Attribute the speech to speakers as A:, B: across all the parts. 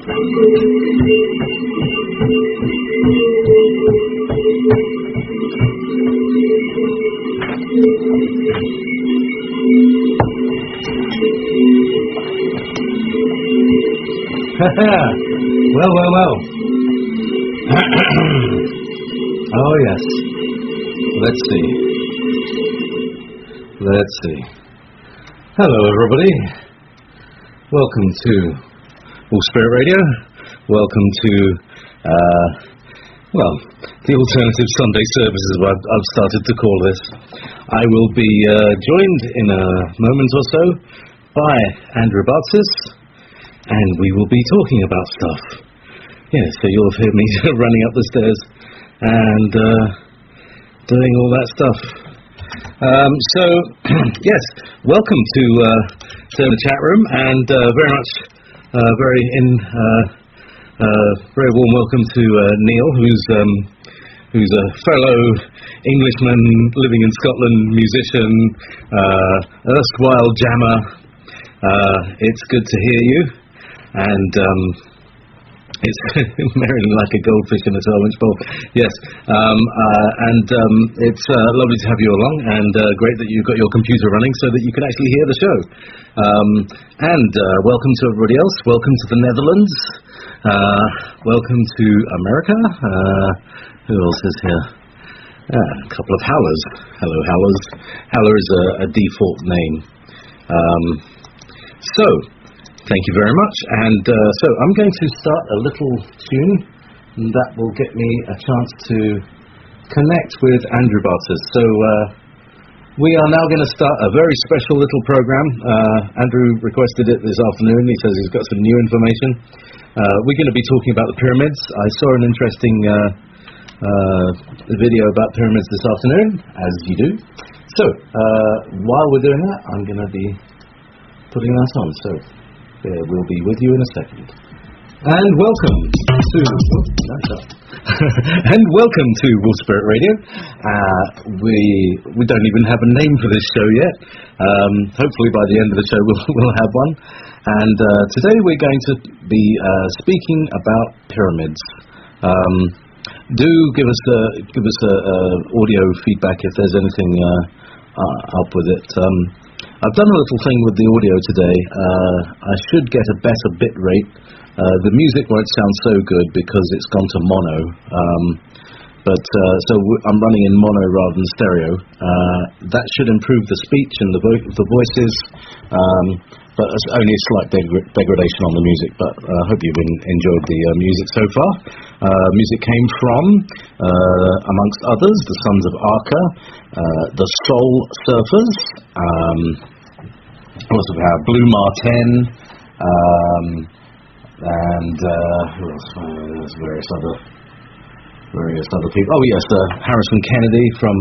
A: Well. Oh, yes. Let's see. Hello, everybody. Welcome to All Spirit Radio. Welcome to, the alternative Sunday services, I've started to call this. I will be joined in a moment or so by Andrew Bartzis, and we will be talking about stuff. Yeah, so you'll have heard me running up the stairs and doing all that stuff. Yes, welcome to the chat room, and very much, very warm welcome to Neil, who's a fellow Englishman living in Scotland, musician, erstwhile jammer. It's good to hear you, and it's merrily like a goldfish in a 12-inch bowl. Yes, it's lovely to have you along, and great that you've got your computer running so that you can actually hear the show. Welcome to everybody else. Welcome to the Netherlands. Welcome to America. Who else is here? A couple of Howlers. Hello, Howlers. Howler is a default name. Thank you very much, and so I'm going to start a little tune, and that will get me a chance to connect with Andrew Bartzis. So we are now going to start a very special little program. Andrew requested it this afternoon. He says he's got some new information. We're going to be talking about the pyramids. I saw an interesting video about pyramids this afternoon, as you do. So while we're doing that, I'm going to be putting that on. So we'll be with you in a second. And welcome to Wolf Spirit Radio. We don't even have a name for this show yet. Hopefully by the end of the show we'll have one. And today we're going to be speaking about pyramids. Do give us audio feedback if there's anything up with it. I've done a little thing with the audio today. I should get a better bit rate. The music won't sound so good because it's gone to mono. So I'm running in mono rather than stereo. That should improve the speech and the voices, but it's only a slight degradation on the music. But I hope you've enjoyed the music so far. Music came from, amongst others, the Sons of Arca, the Soul Surfers, also we have Blue Marten, and who else? There's various other people. Oh yes, Harrison Kennedy from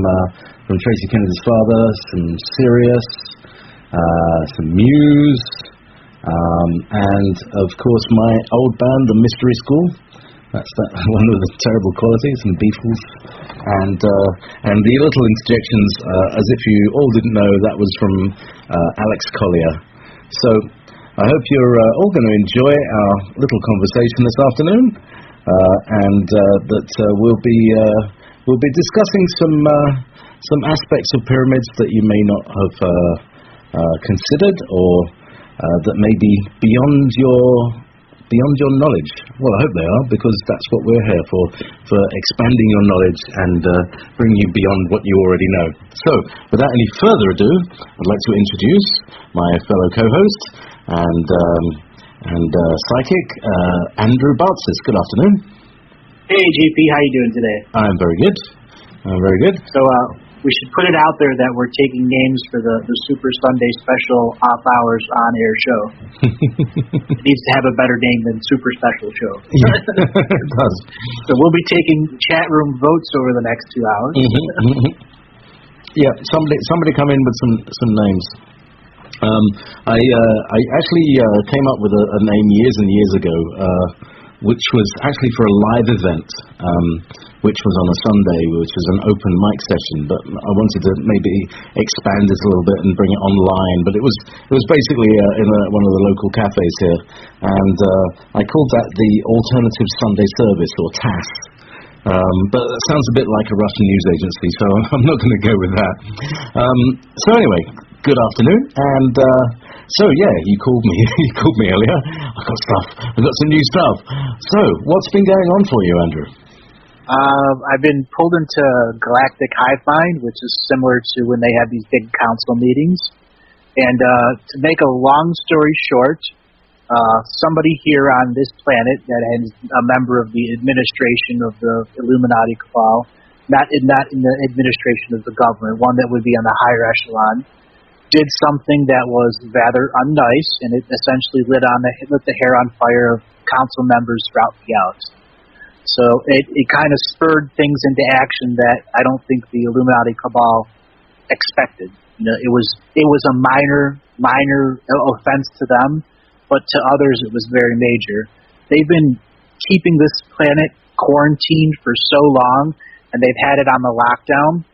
A: Tracy Kennedy's father, some Sirius, some Muse, and of course my old band, the Mystery School. That's one of the terrible qualities, and Beatles, and the little interjections, as if you all didn't know, that was from Alex Collier. So I hope you're all going to enjoy our little conversation this afternoon, and that we'll be discussing some aspects of pyramids that you may not have considered, or that may be beyond your knowledge. Well, I hope they are, because that's what we're here for expanding your knowledge and bringing you beyond what you already know. So, without any further ado, I'd like to introduce my fellow co-host and psychic, Andrew Bartzis. Good afternoon.
B: Hey, JayP, how you doing today?
A: I'm very good.
B: So, we should put it out there that we're taking names for the Super Sunday Special Off Hours on-air show. It needs to have a better name than Super Special Show.
A: Yeah, it does.
B: So we'll be taking chat room votes over the next 2 hours.
A: Yeah, somebody come in with some names. I actually came up with a name years and years ago. which was actually for a live event, which was on a Sunday, which was an open mic session. But I wanted to maybe expand it a little bit and bring it online. But it was basically in one of the local cafes here, and I called that the Alternative Sunday Service, or TAS. But it sounds a bit like a Russian news agency, so I'm not going to go with that. So anyway, good afternoon, and so yeah, you called me earlier. I've got some new stuff. So, what's been going on for you, Andrew?
B: I've been pulled into Galactic hive mind, which is similar to when they have these big council meetings. And to make a long story short, somebody here on this planet that is a member of the administration of the Illuminati cabal, not in the administration of the government, one that would be on the higher echelon, did something that was rather unnice, and it essentially lit the hair on fire of council members throughout the galaxy. So it kind of spurred things into action that I don't think the Illuminati cabal expected. You know, it was a minor offense to them, but to others it was very major. They've been keeping this planet quarantined for so long, and they've had it on the lockdown,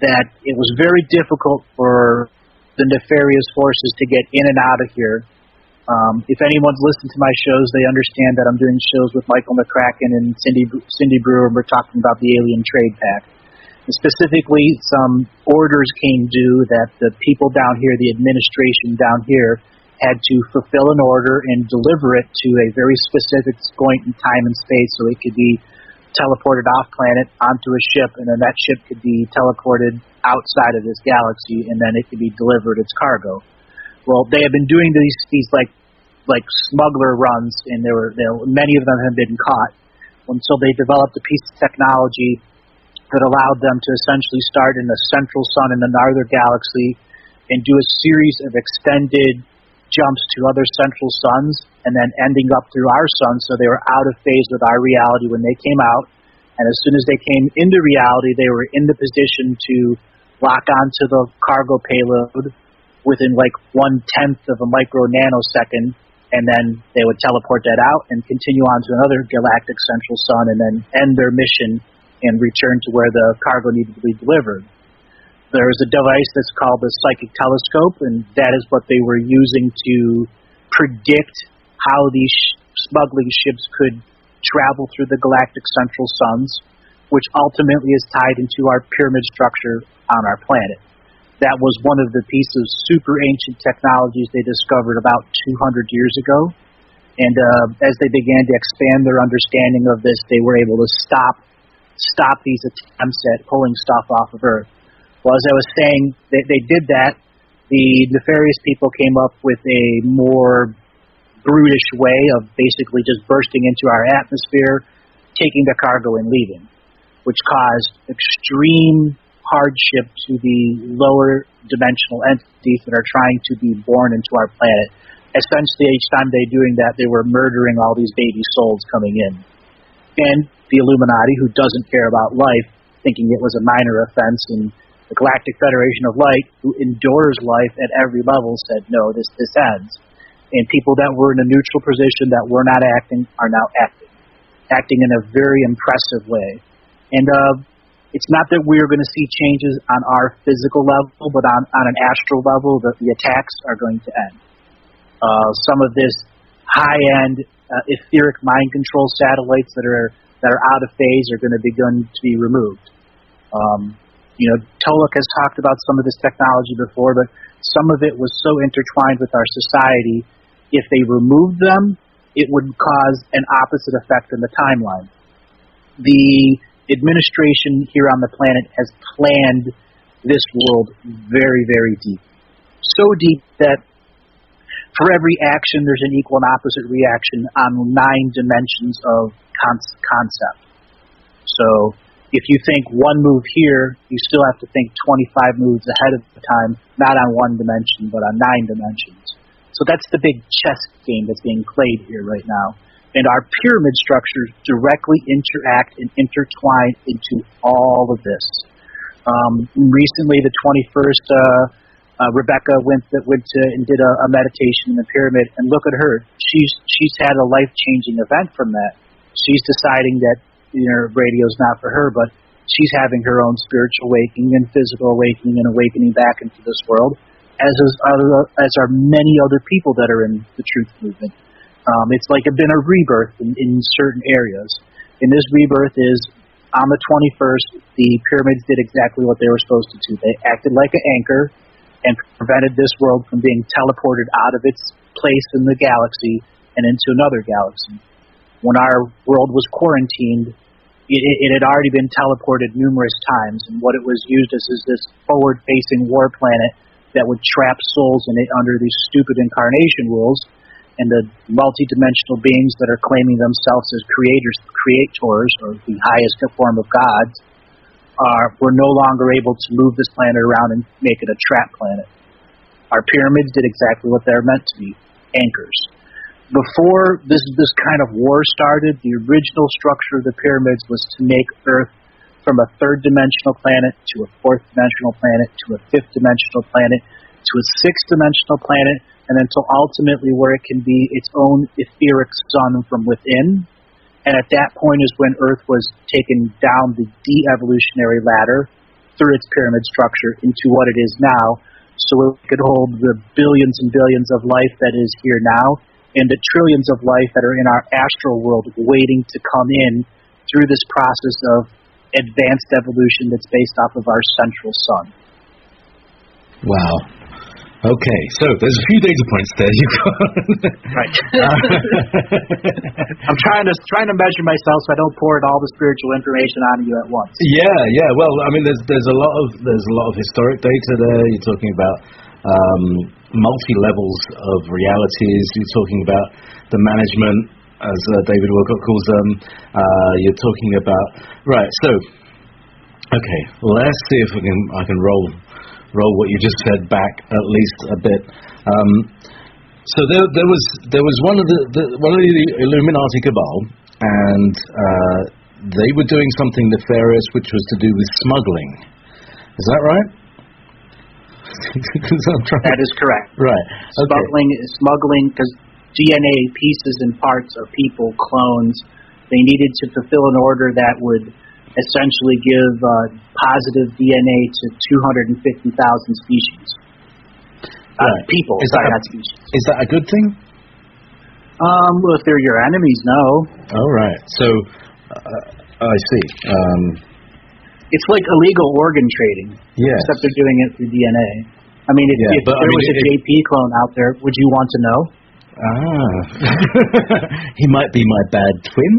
B: that it was very difficult for the nefarious forces to get in and out of here. If anyone's listened to my shows, they understand that I'm doing shows with Michael McCracken and Cindy Brewer, and we're talking about the Alien Trade Pact. And specifically, some orders came due that the people down here, the administration down here, had to fulfill an order and deliver it to a very specific point in time and space so it could be teleported off planet onto a ship, and then that ship could be teleported outside of this galaxy, and then it could be delivered its cargo. Well, they have been doing these like smuggler runs, and many of them have been caught until they developed a piece of technology that allowed them to essentially start in the central sun in the northern galaxy and do a series of extended jumps to other central suns, and then ending up through our sun, so they were out of phase with our reality when they came out. And as soon as they came into reality, they were in the position to lock onto the cargo payload within like 1/10 of a micro nanosecond, and then they would teleport that out and continue on to another galactic central sun, and then end their mission and return to where the cargo needed to be delivered. There's a device that's called the psychic telescope, and that is what they were using to predict how these smuggling ships could travel through the galactic central suns, which ultimately is tied into our pyramid structure on our planet. That was one of the pieces of super ancient technologies they discovered about 200 years ago. And as they began to expand their understanding of this, they were able to stop these attempts at pulling stuff off of Earth. Well, as I was saying, they did that. The nefarious people came up with a more brutish way of basically just bursting into our atmosphere, taking the cargo and leaving, which caused extreme hardship to the lower dimensional entities that are trying to be born into our planet. Essentially, each time they're doing that, they were murdering all these baby souls coming in. And the Illuminati, who doesn't care about life, thinking it was a minor offense, and the Galactic Federation of Light, who endures life at every level, said, no, this ends. And people that were in a neutral position that were not acting are now acting in a very impressive way. And it's not that we're going to see changes on our physical level, but on an astral level, the attacks are going to end. Some of this high-end etheric mind control satellites that are out of phase are going to begin to be removed. Tolok has talked about some of this technology before, but some of it was so intertwined with our society, if they removed them, it would cause an opposite effect in the timeline. The administration here on the planet has planned this world very, very deep. So deep that for every action, there's an equal and opposite reaction on 9 dimensions of concept. So if you think one move here, you still have to think 25 moves ahead of the time, not on 1 dimension, but on 9 dimensions. So that's the big chess game that's being played here right now. And our pyramid structures directly interact and intertwine into all of this. Recently, the 21st Rebecca went to and did a meditation in the pyramid, and look at her. She's had a life-changing event from that. She's deciding that radio's not for her, but she's having her own spiritual awakening and physical awakening and awakening back into this world, as are many other people that are in the truth movement. It's like it's been a rebirth in certain areas. And this rebirth is on the 21st, the pyramids did exactly what they were supposed to do. They acted like an anchor and prevented this world from being teleported out of its place in the galaxy and into another galaxy. When our world was quarantined, it had already been teleported numerous times, and what it was used as is this forward-facing war planet that would trap souls in it under these stupid incarnation rules, and the multi-dimensional beings that are claiming themselves as creators, or the highest form of gods, were no longer able to move this planet around and make it a trap planet. Our pyramids did exactly what they're meant to be, anchors. Before this kind of war started, the original structure of the pyramids was to make Earth from a third-dimensional planet to a fourth-dimensional planet to a fifth-dimensional planet to a sixth-dimensional planet, and then to ultimately where it can be its own etheric sun from within. And at that point is when Earth was taken down the de-evolutionary ladder through its pyramid structure into what it is now, so it could hold the billions and billions of life that is here now, and the trillions of life that are in our astral world waiting to come in through this process of advanced evolution that's based off of our central sun.
A: Wow. Okay, so there's a few data points there you've got.
B: Right. I'm trying to measure myself so I don't pour all the spiritual information on you at once.
A: Yeah. Well, I mean, there's a lot of historic data there. You're talking about multi levels of realities. You're talking about the management, as David Wilcock calls them. You're talking about So, okay, let's see if I can roll what you just said back at least a bit. So there was one of the Illuminati cabal, and they were doing something nefarious, which was to do with smuggling. Is that right?
B: That is correct.
A: Right.
B: Smuggling, because DNA pieces and parts of people, clones, they needed to fulfill an order that would essentially give positive DNA to 250,000 species.
A: Right.
B: People, not species.
A: Is that a good thing?
B: Well, if they're your enemies, no.
A: Oh, right. So, I see.
B: It's like illegal organ trading.
A: Yes.
B: Except they're doing it through DNA. I mean, if there was a JayP clone out there, would you want to know?
A: He might be my bad twin.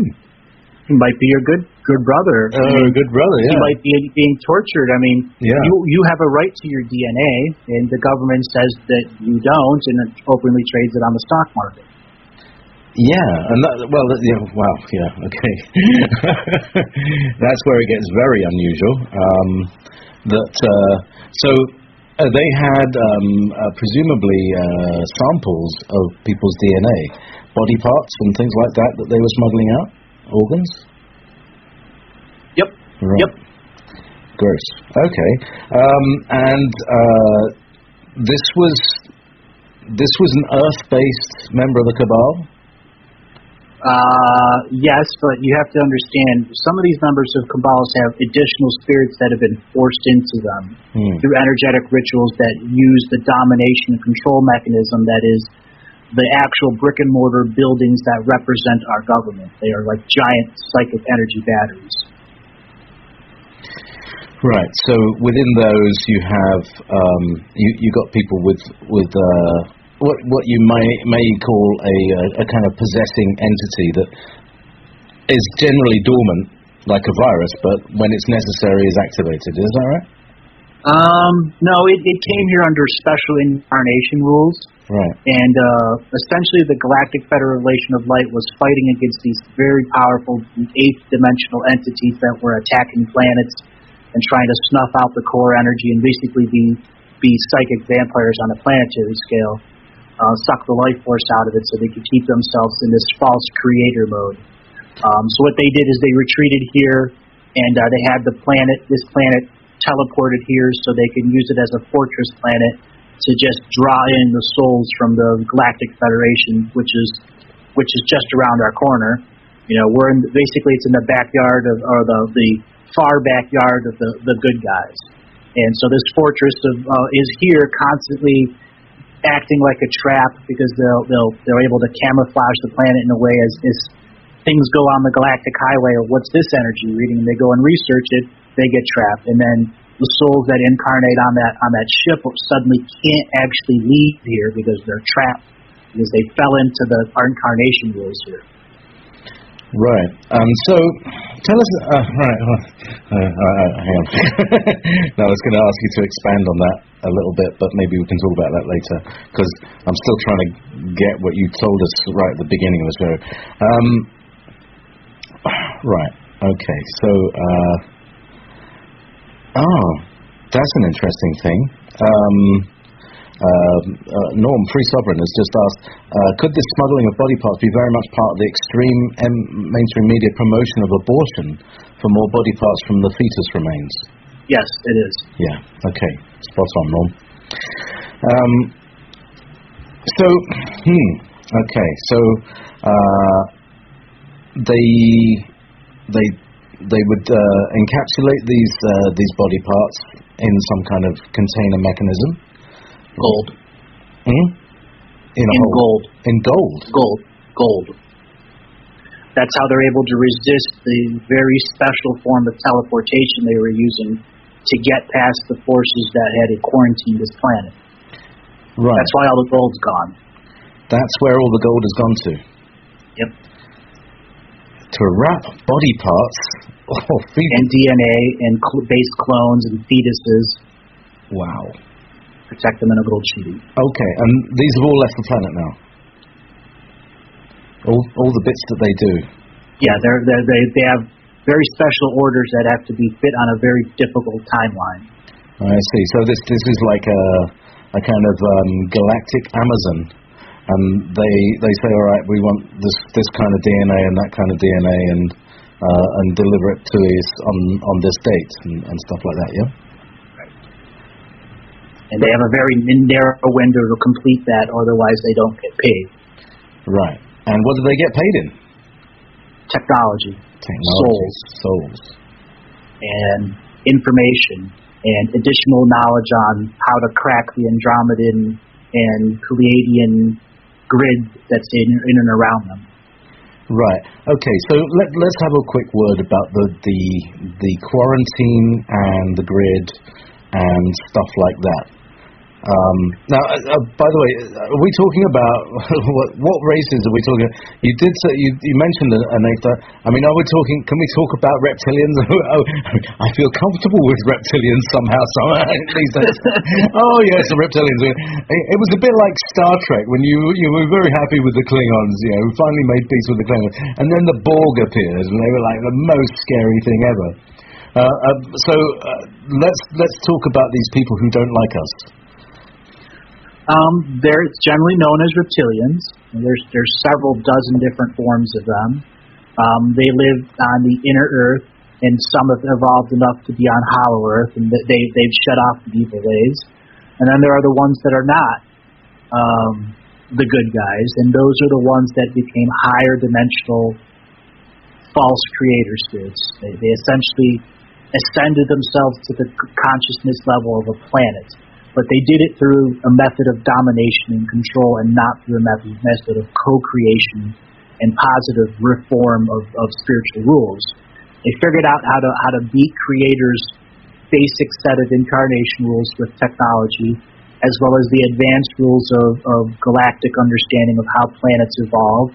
B: He might be your good brother.
A: Good brother, yeah.
B: He might be being tortured. I mean, you have a right to your DNA, and the government says that you don't, and it openly trades it on the stock market.
A: Yeah, and okay. That's where it gets very unusual. They had presumably samples of people's DNA, body parts and things like that they were smuggling out, organs.
B: Yep.
A: Right.
B: Yep.
A: Gross. Okay. This was an Earth-based member of the cabal.
B: Yes, but you have to understand, some of these members of cabals have additional spirits that have been forced into them through energetic rituals that use the domination and control mechanism that is the actual brick and mortar buildings that represent our government. They are like giant psychic energy batteries.
A: Right. So within those, you have you got people with what you may call a kind of possessing entity that is generally dormant, like a virus, but when it's necessary is activated. Is that right?
B: No, it came here under special incarnation rules.
A: Right.
B: And essentially the Galactic Federation of Light was fighting against these very powerful eighth dimensional entities that were attacking planets and trying to snuff out the core energy and basically be psychic vampires on a planetary scale, suck the life force out of it so they could keep themselves in this false creator mode. So what they did is they retreated here, and they had this planet teleported here so they could use it as a fortress planet to just draw in the souls from the Galactic Federation, which is just around our corner. We're basically it's in the backyard or the far backyard of the good guys, and so this fortress is here constantly acting like a trap because they're able to camouflage the planet in a way as things go on the Galactic Highway of what's this energy reading, and they go and research it, they get trapped, and then the souls that incarnate on that ship suddenly can't actually leave here because they're trapped because they fell into the incarnation rules here.
A: Right. So tell us. Right. Hang on. No, I was going to ask you to expand on that a little bit, but maybe we can talk about that later because I'm still trying to get what you told us right at the beginning of this video. Right. Okay. So. That's an interesting thing. Norm, Free Sovereign, has just asked, could this smuggling of body parts be very much part of the extreme mainstream media promotion of abortion for more body parts from the fetus remains?
B: Yes, it is.
A: Yeah, okay. Spot on, Norm. They would encapsulate these body parts in some kind of container mechanism.
B: Gold.
A: In
B: gold.
A: In gold?
B: Gold. That's how they're able to resist the very special form of teleportation they were using to get past the forces that had quarantined this planet.
A: Right.
B: That's why all the gold's gone.
A: That's where all the gold has gone to?
B: Yep.
A: To wrap body parts
B: and DNA and base clones and fetuses.
A: Wow.
B: Protect them in a gold sheeting.
A: Okay, and these have all left the planet now? All the bits that they do?
B: Yeah, they have very special orders that have to be fit on a very difficult timeline.
A: I see. So this is like a kind of galactic Amazon, and they say, all right, we want this kind of DNA and that kind of DNA, and deliver it to us on this date and stuff like that. Yeah.
B: Right. And they have a very narrow window to complete that, otherwise they don't get paid.
A: Right. And what do they get paid in?
B: Technology.
A: Souls.
B: And information. And additional knowledge on how to crack the Andromedan and Pleiadian grid that's in and around them.
A: Right. Okay. So let's have a quick word about the quarantine and the grid and stuff like that. Now, by the way, are we talking about what races are we talking about? You did say, you mentioned an eighth. I mean, are we talking? Can we talk about reptilians? I feel comfortable with reptilians somehow these days. Oh yes, the reptilians. It was a bit like Star Trek when you were very happy with the Klingons. We finally made peace with the Klingons, and then the Borg appeared, and they were like the most scary thing ever. Let's talk about these people who don't like us.
B: They're generally known as reptilians. There's several dozen different forms of them. They live on the inner Earth, and some have evolved enough to be on Hollow Earth, and they've shut off the evil ways. And then there are the ones that are not the good guys, and those are the ones that became higher dimensional false creator spirits. They essentially ascended themselves to the consciousness level of a planet. But they did it through a method of domination and control, and not through a method of co-creation and positive reform of spiritual rules. They figured out how to beat creators' basic set of incarnation rules with technology, as well as the advanced rules of galactic understanding of how planets evolve.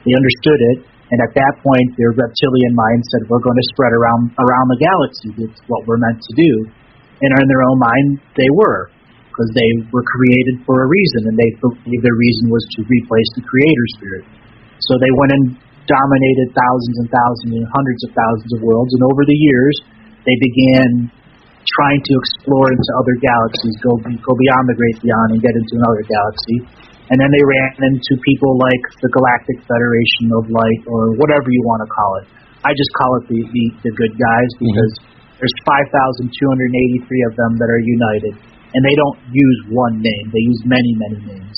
B: They understood it, and at that point, their reptilian mind said, "We're going to spread around the galaxy. It's what we're meant to do." And in their own mind, they were. Because they were created for a reason, and they believed their reason was to replace the creator spirit. So they went and dominated thousands and thousands and hundreds of thousands of worlds, and over the years, they began trying to explore into other galaxies, go beyond the Great Beyond and get into another galaxy. And then they ran into people like the Galactic Federation of Light, or whatever you want to call it. I just call it the good guys, because there's 5,283 of them that are united. and they don't use one name. They use many, many names.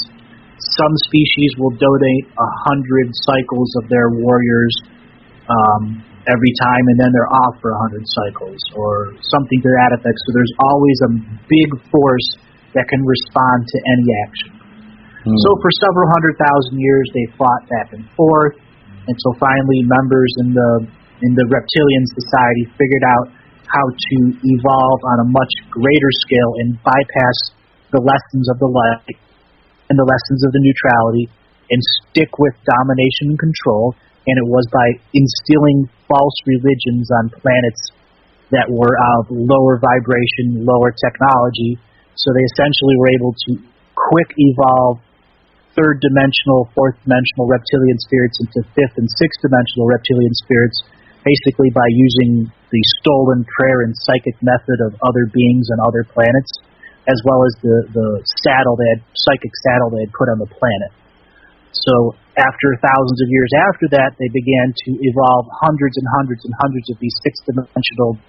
B: Some species will donate 100 cycles of their warriors every time, and then they're off for 100 cycles, or something to that effect. So there's always a big force that can respond to any action. So for several 100,000 years, they fought back and forth, until finally members in the reptilian society figured out how to evolve on a much greater scale and bypass the lessons of the light and the lessons of the neutrality and stick with domination and control. And it was by instilling false religions on planets that were of lower vibration, lower technology. So they essentially were able to quick evolve third-dimensional, fourth-dimensional reptilian spirits into fifth- and sixth-dimensional reptilian spirits, basically by using the stolen prayer and psychic method of other beings and other planets, as well as the psychic saddle they had put on the planet. So after thousands of years after that, they began to evolve hundreds and hundreds and hundreds of these sixth-dimensional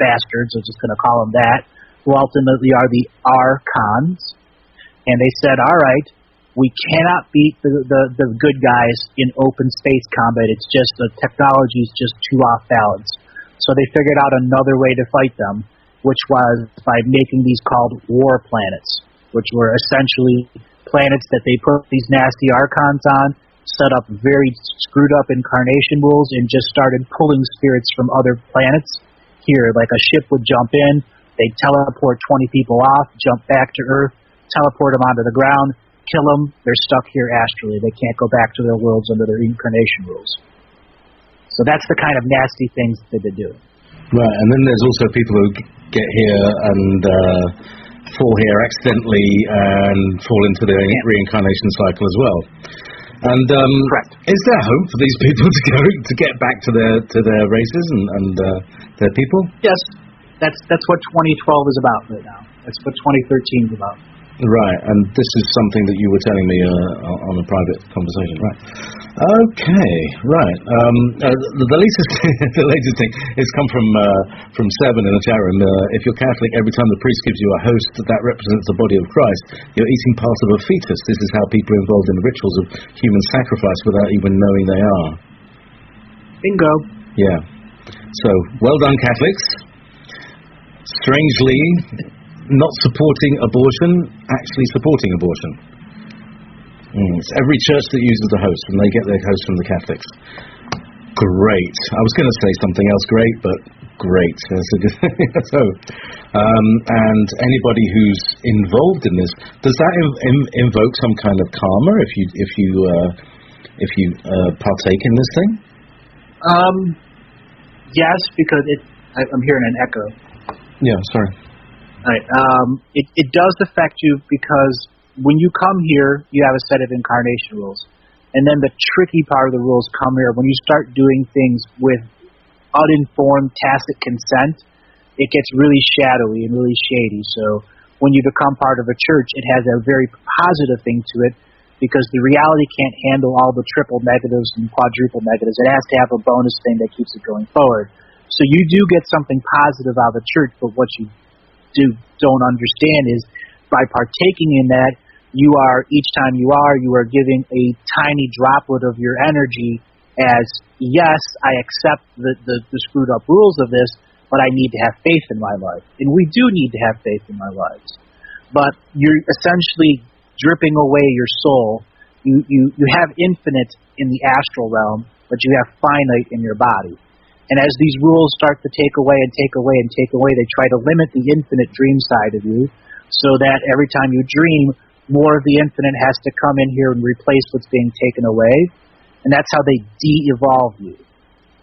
B: bastards, I'm just going to call them that, who ultimately are the Archons. And they said, all right, we cannot beat the good guys in open space combat. It's just the technology is just too off balance. So they figured out another way to fight them, which was by making these called war planets, which were essentially planets that they put these nasty Archons on, set up very screwed up incarnation rules, and just started pulling spirits from other planets here. Like a ship would jump in, they'd teleport 20 people off, jump back to Earth, teleport them onto the ground, kill them, they're stuck here astrally. They can't go back to their worlds under their incarnation rules. So that's the kind of nasty things that they've been doing.
A: Right, and then there's also people who get here and fall here accidentally and fall into the reincarnation cycle as well. And
B: correct.
A: Is there hope for these people to get back to their races and their people?
B: Yes, that's what 2012 is about right now. That's what 2013 is about.
A: Right, and this is something that you were telling me on a private conversation, right? Okay, right. The latest thing is come from Seven in the chat room. If you're Catholic, every time the priest gives you a host that represents the body of Christ, you're eating part of a fetus. This is how people are involved in the rituals of human sacrifice without even knowing they are.
B: Bingo. Yeah.
A: So, well done, Catholics. Strangely, not supporting abortion, actually supporting abortion. It's every church that uses the host, and they get their host from the Catholics. Great. I was going to say something else great, but great. That's a good thing. So, and anybody who's involved in this, does that invoke some kind of karma if you partake in this thing?
B: Yes, because I'm hearing an echo.
A: Yeah, sorry.
B: Right. It does affect you because when you come here, you have a set of incarnation rules. And then the tricky part of the rules come here. When you start doing things with uninformed, tacit consent, it gets really shadowy and really shady. So when you become part of a church, it has a very positive thing to it because the reality can't handle all the triple negatives and quadruple negatives. It has to have a bonus thing that keeps it going forward. So you do get something positive out of the church, but what you don't understand is by partaking in that, each time you are giving a tiny droplet of your energy as, yes, I accept the screwed up rules of this, but I need to have faith in my life. And we do need to have faith in our lives. But you're essentially dripping away your soul. You have infinite in the astral realm, but you have finite in your body. And as these rules start to take away and take away and take away, they try to limit the infinite dream side of you so that every time you dream, more of the infinite has to come in here and replace what's being taken away. And that's how they de-evolve you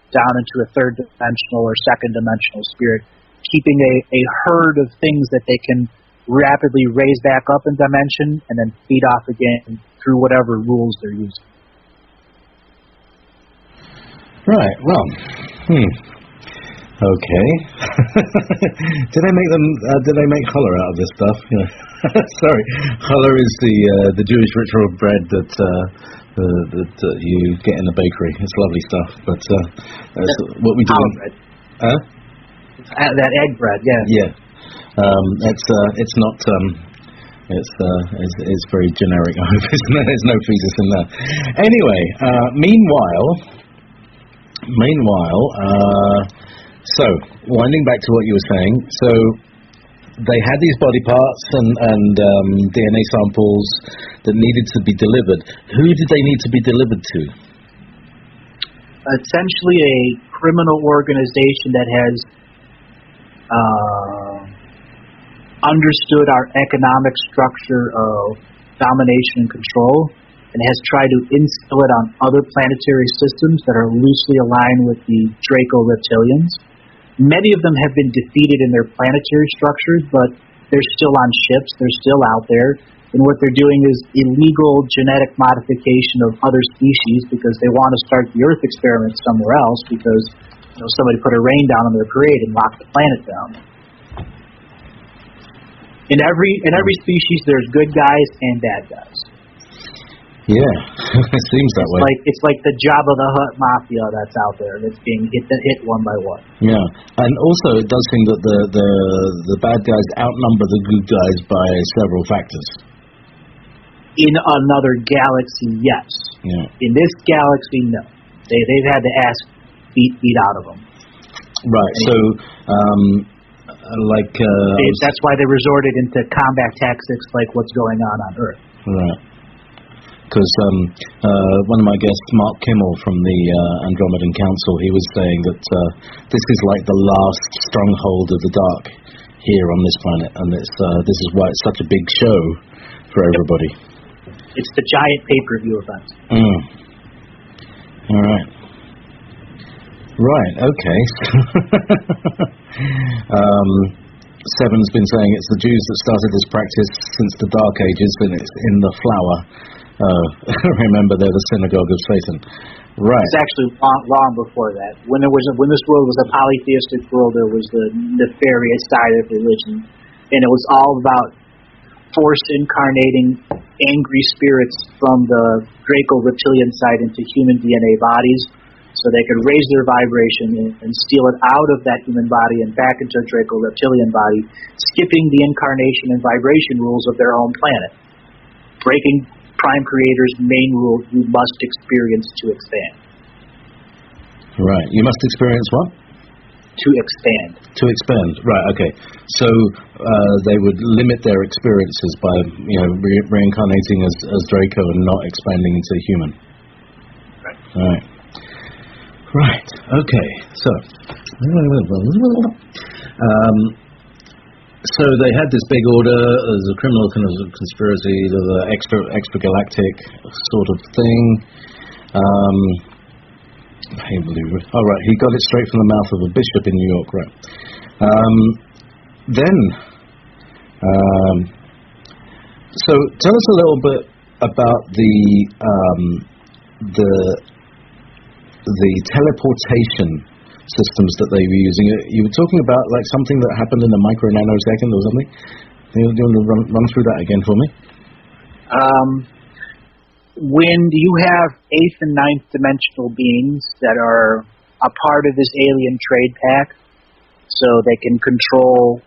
B: down into a third-dimensional or second-dimensional spirit, keeping a herd of things that they can rapidly raise back up in dimension and then feed off again through whatever rules they're using.
A: Right, well... Okay. Did they make challah out of this stuff? Sorry, challah is the Jewish ritual bread that you get in the bakery. It's lovely stuff, but that's what we do.
B: That egg bread, yeah.
A: Yeah. It's not. It's very generic. I hope there's no fetus in there. Anyway, meanwhile, so winding back to what you were saying, so they had these body parts and DNA samples that needed to be delivered. Who did they need to be delivered to?
B: Essentially a criminal organization that has understood our economic structure of domination and control and has tried to instill it on other planetary systems that are loosely aligned with the Draco reptilians. Many of them have been defeated in their planetary structures, but they're still on ships, they're still out there, and what they're doing is illegal genetic modification of other species because they want to start the Earth experiment somewhere else because somebody put a rain down on their parade and locked the planet down. In every species, there's good guys and bad guys.
A: Yeah, it seems that way.
B: It's like the Jabba the Hutt mafia that's out there that's being hit one by one.
A: Yeah, and also it does seem that the bad guys outnumber the good guys by several factors.
B: In another galaxy, yes.
A: Yeah.
B: In this galaxy, no. They've had the ass beat out of them.
A: Right. So,
B: that's why they resorted into combat tactics like what's going on Earth.
A: Right. Because one of my guests, Mark Kimmel from the Andromedan Council, he was saying that this is like the last stronghold of the dark here on this planet, and this is why it's such a big show for everybody. Yep.
B: It's the giant pay-per-view event.
A: All right. Right, okay. Seven's been saying it's the Jews that started this practice since the Dark Ages, and it's in the flower. Remember, they're the synagogue of Satan. Right.
B: It's actually long before that. When this world was a polytheistic world, there was the nefarious side of religion, and it was all about force incarnating angry spirits from the Draco reptilian side into human DNA bodies, so they could raise their vibration and steal it out of that human body and back into a Draco reptilian body, skipping the incarnation and vibration rules of their own planet, breaking Prime Creator's main rule: you must experience to expand.
A: Right. You must experience what?
B: To expand.
A: To expand. Right. Okay. So they would limit their experiences by reincarnating as Draco and not expanding into human.
B: Right.
A: Right. Right. Okay. So they had this big order. There's a criminal kind of conspiracy, the extra galactic sort of thing. Oh, right. He got it straight from the mouth of a bishop in New York, right? So tell us a little bit about the teleportation systems that they were using. You were talking about like something that happened in a micro-nanosecond or something. Do you want to run through that again for me?
B: When you have 8th and 9th dimensional beings that are a part of this alien trade pack, so they can control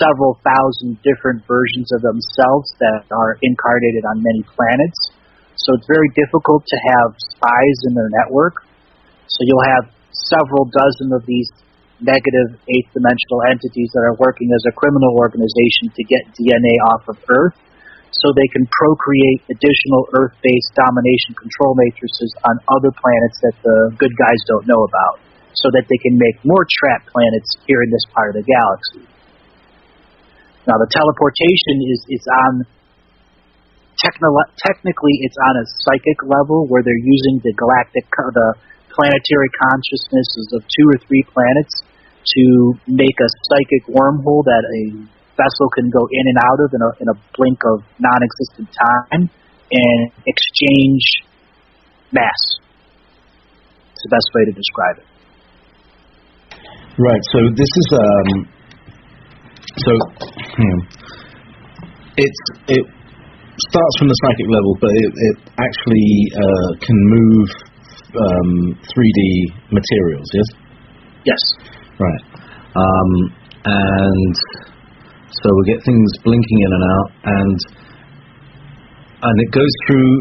B: several thousand different versions of themselves that are incarnated on many planets. So it's very difficult to have spies in their network. So you'll have several dozen of these negative 8th dimensional entities that are working as a criminal organization to get DNA off of Earth, so they can procreate additional Earth-based domination control matrices on other planets that the good guys don't know about, so that they can make more trapped planets here in this part of the galaxy. Now, the teleportation is on, technically it's on a psychic level, where they're using the planetary consciousnesses of 2 or 3 planets to make a psychic wormhole that a vessel can go in and out of in a blink of non-existent time and exchange mass. It's the best way to describe it.
A: Right. So this is it starts from the psychic level, but it actually can move 3D materials. Yes.
B: Yes.
A: Right. And So we get things blinking in and out, and it goes through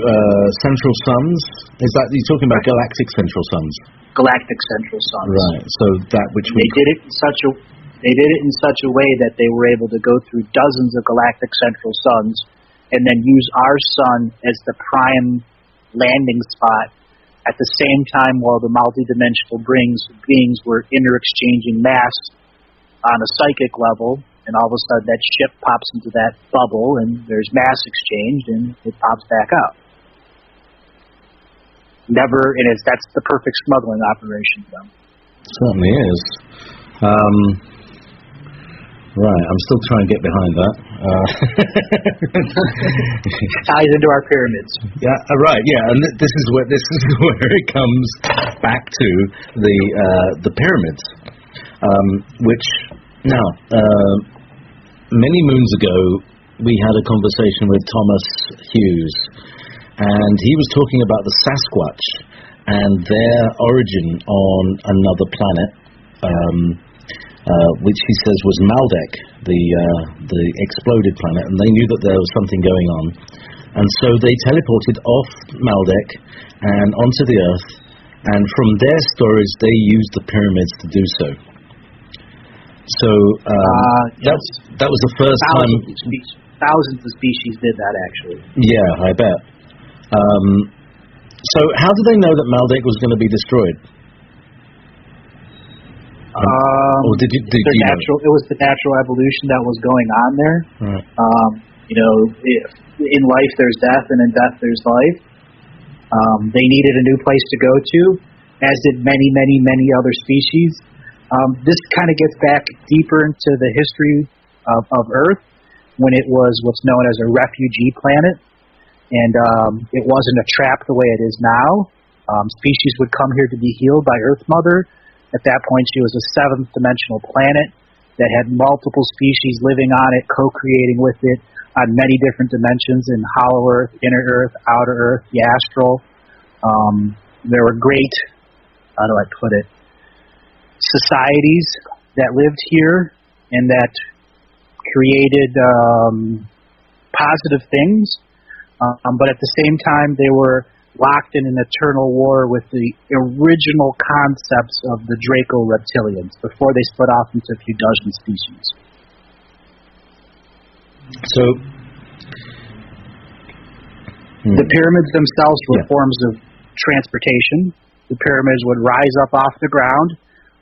A: central suns. Is that you're talking about galactic central suns?
B: Galactic central suns.
A: Right. So that which
B: they did it in such a way that they were able to go through dozens of galactic central suns, and then use our sun as the prime landing spot at the same time while the multidimensional beings were interexchanging mass on a psychic level, and all of a sudden that ship pops into that bubble and there's mass exchanged and it pops back out. That's the perfect smuggling operation for them.
A: Certainly is. Right, I'm still trying to get behind that.
B: Ties into our pyramids.
A: Yeah, right. Yeah, and this is where it comes back to the pyramids, which now many moons ago we had a conversation with Thomas Hughes, and he was talking about the Sasquatch and their origin on another planet. Which he says was Maldek, the exploded planet, and they knew that there was something going on, and so they teleported off Maldek and onto the Earth, and from their stories they used the pyramids to do so. So
B: yes.
A: that was the first time.
B: Thousands of species did that, actually.
A: Yeah, I bet. So how did they know that Maldek was going to be destroyed? Or did you
B: it was the natural evolution that was going on there.
A: Right.
B: In life there's death, and in death there's life. They needed a new place to go to, as did many, many, many other species. This kind of gets back deeper into the history of Earth, when it was what's known as a refugee planet, and it wasn't a trap the way it is now. Species would come here to be healed by Earth Mother. At that point, she was a seventh dimensional planet that had multiple species living on it, co-creating with it on many different dimensions in hollow Earth, inner Earth, outer Earth, the astral. There were great, how do I put it, societies that lived here and that created positive things, but at the same time, they were locked in an eternal war with the original concepts of the Draco reptilians before they split off into a few dozen species.
A: So,
B: the pyramids themselves were forms of transportation. The pyramids would rise up off the ground,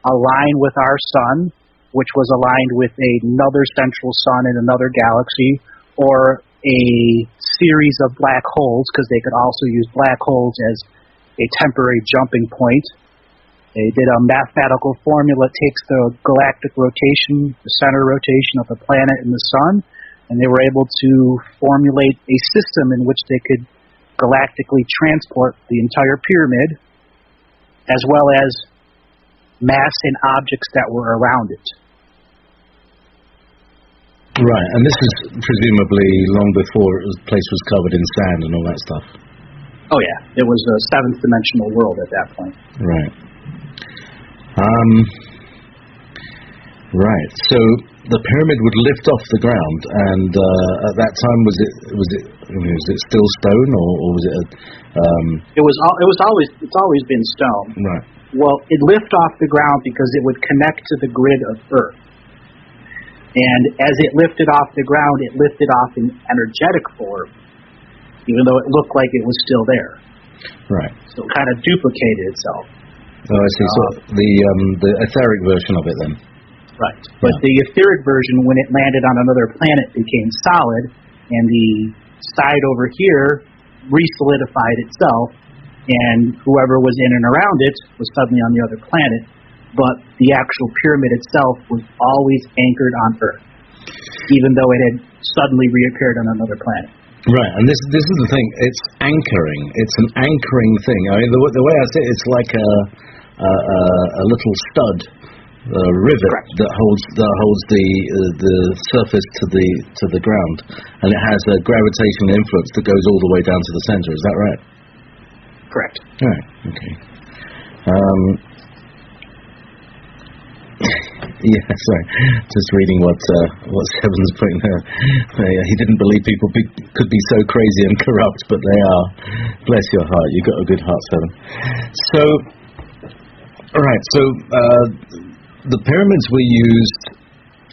B: align with our sun, which was aligned with another central sun in another galaxy, or a series of black holes, because they could also use black holes as a temporary jumping point. They did a mathematical formula that takes the galactic rotation, the center rotation of the planet and the sun, and they were able to formulate a system in which they could galactically transport the entire pyramid, as well as mass and objects that were around it.
A: Right, and this is presumably long before the place was covered in sand and all that stuff.
B: Oh yeah, it was a seventh dimensional world at that point.
A: Right. Right. So the pyramid would lift off the ground, and at that time was it still stone, or was it? It's always been stone.
B: Right. Well, it lifted off the ground because it would connect to the grid of Earth. And as it lifted off the ground, it lifted off in energetic form, even though it looked like it was still there.
A: Right.
B: So it kind of duplicated itself.
A: Oh, I see. So the etheric version of it then.
B: Right. But the etheric version, when it landed on another planet, became solid, and the side over here re-solidified itself, and whoever was in and around it was suddenly on the other planet. But the actual pyramid itself was always anchored on Earth, even though it had suddenly reappeared on another planet.
A: Right, and this is the thing. It's anchoring. It's an anchoring thing. I mean, the way I see it, it's like a little stud, a rivet. Correct. that holds the surface to the ground, and it has a gravitational influence that goes all the way down to the center. Is that right?
B: Correct.
A: Right. Okay. Yeah, sorry. Just reading what Seven's putting there. He didn't believe people could be so crazy and corrupt, but they are. Bless your heart. You've got a good heart, Seven. So, all right. So the pyramids were used,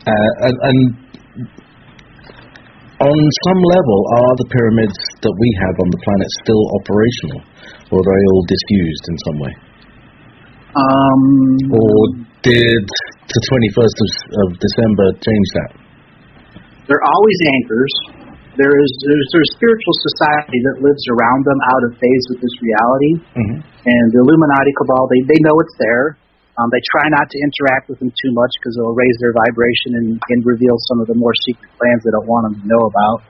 A: and on some level, are the pyramids that we have on the planet still operational, or are they all disused in some way? Or did the 21st of December change that?
B: They're always anchors. There's a spiritual society that lives around them, out of phase with this reality. Mm-hmm. And the Illuminati cabal, they know it's there. They try not to interact with them too much because it'll raise their vibration and reveal some of the more secret plans they don't want them to know about.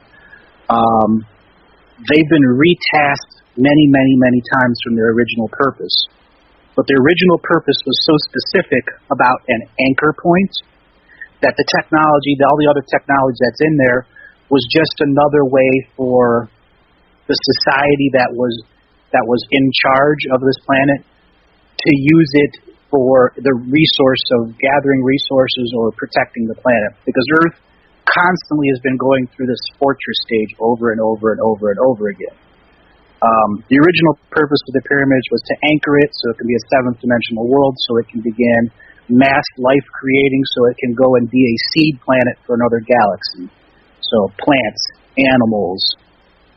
B: They've been retasked many, many, many times from their original purpose. But their original purpose was so specific about an anchor point that the technology, all the other technology that's in there, was just another way for the society that was in charge of this planet to use it for the resource of gathering resources or protecting the planet. Because Earth constantly has been going through this fortress stage over and over and over and over again. The original purpose of the pyramids was to anchor it so it can be a seventh dimensional world, so it can begin mass life creating, so it can go and be a seed planet for another galaxy. So plants, animals,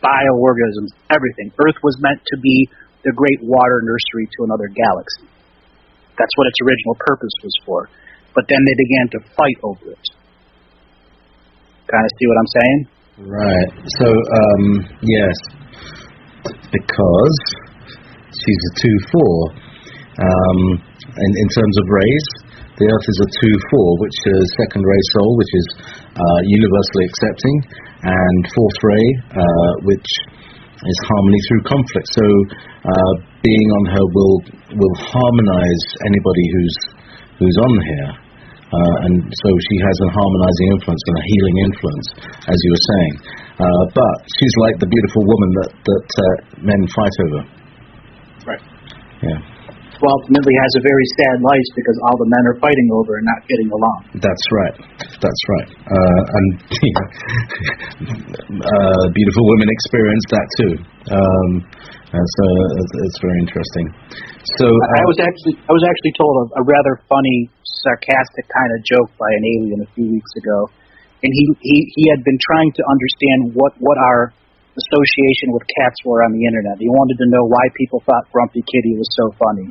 B: bioorganisms, everything. Earth was meant to be the great water nursery to another galaxy. That's what its original purpose was for. But then they began to fight over it. Kind of see what I'm saying?
A: Right. So, yes. Because she's a 2-4. In terms of rays, the Earth is a 2-4, which is second ray soul, which is universally accepting, and fourth ray, which is harmony through conflict. So being on her will harmonize anybody who's on here, and so she has a harmonizing influence and a healing influence, as you were saying. But she's like the beautiful woman that men fight over.
B: Right.
A: Yeah.
B: Well, ultimately has a very sad life because all the men are fighting over and not getting along. That's
A: right. That's right. And beautiful women experience that too. It's very interesting. So
B: I was actually told a rather funny, sarcastic kind of joke by an alien a few weeks ago, and he had been trying to understand what our association with cats were on the internet. He wanted to know why people thought Grumpy Kitty was so funny.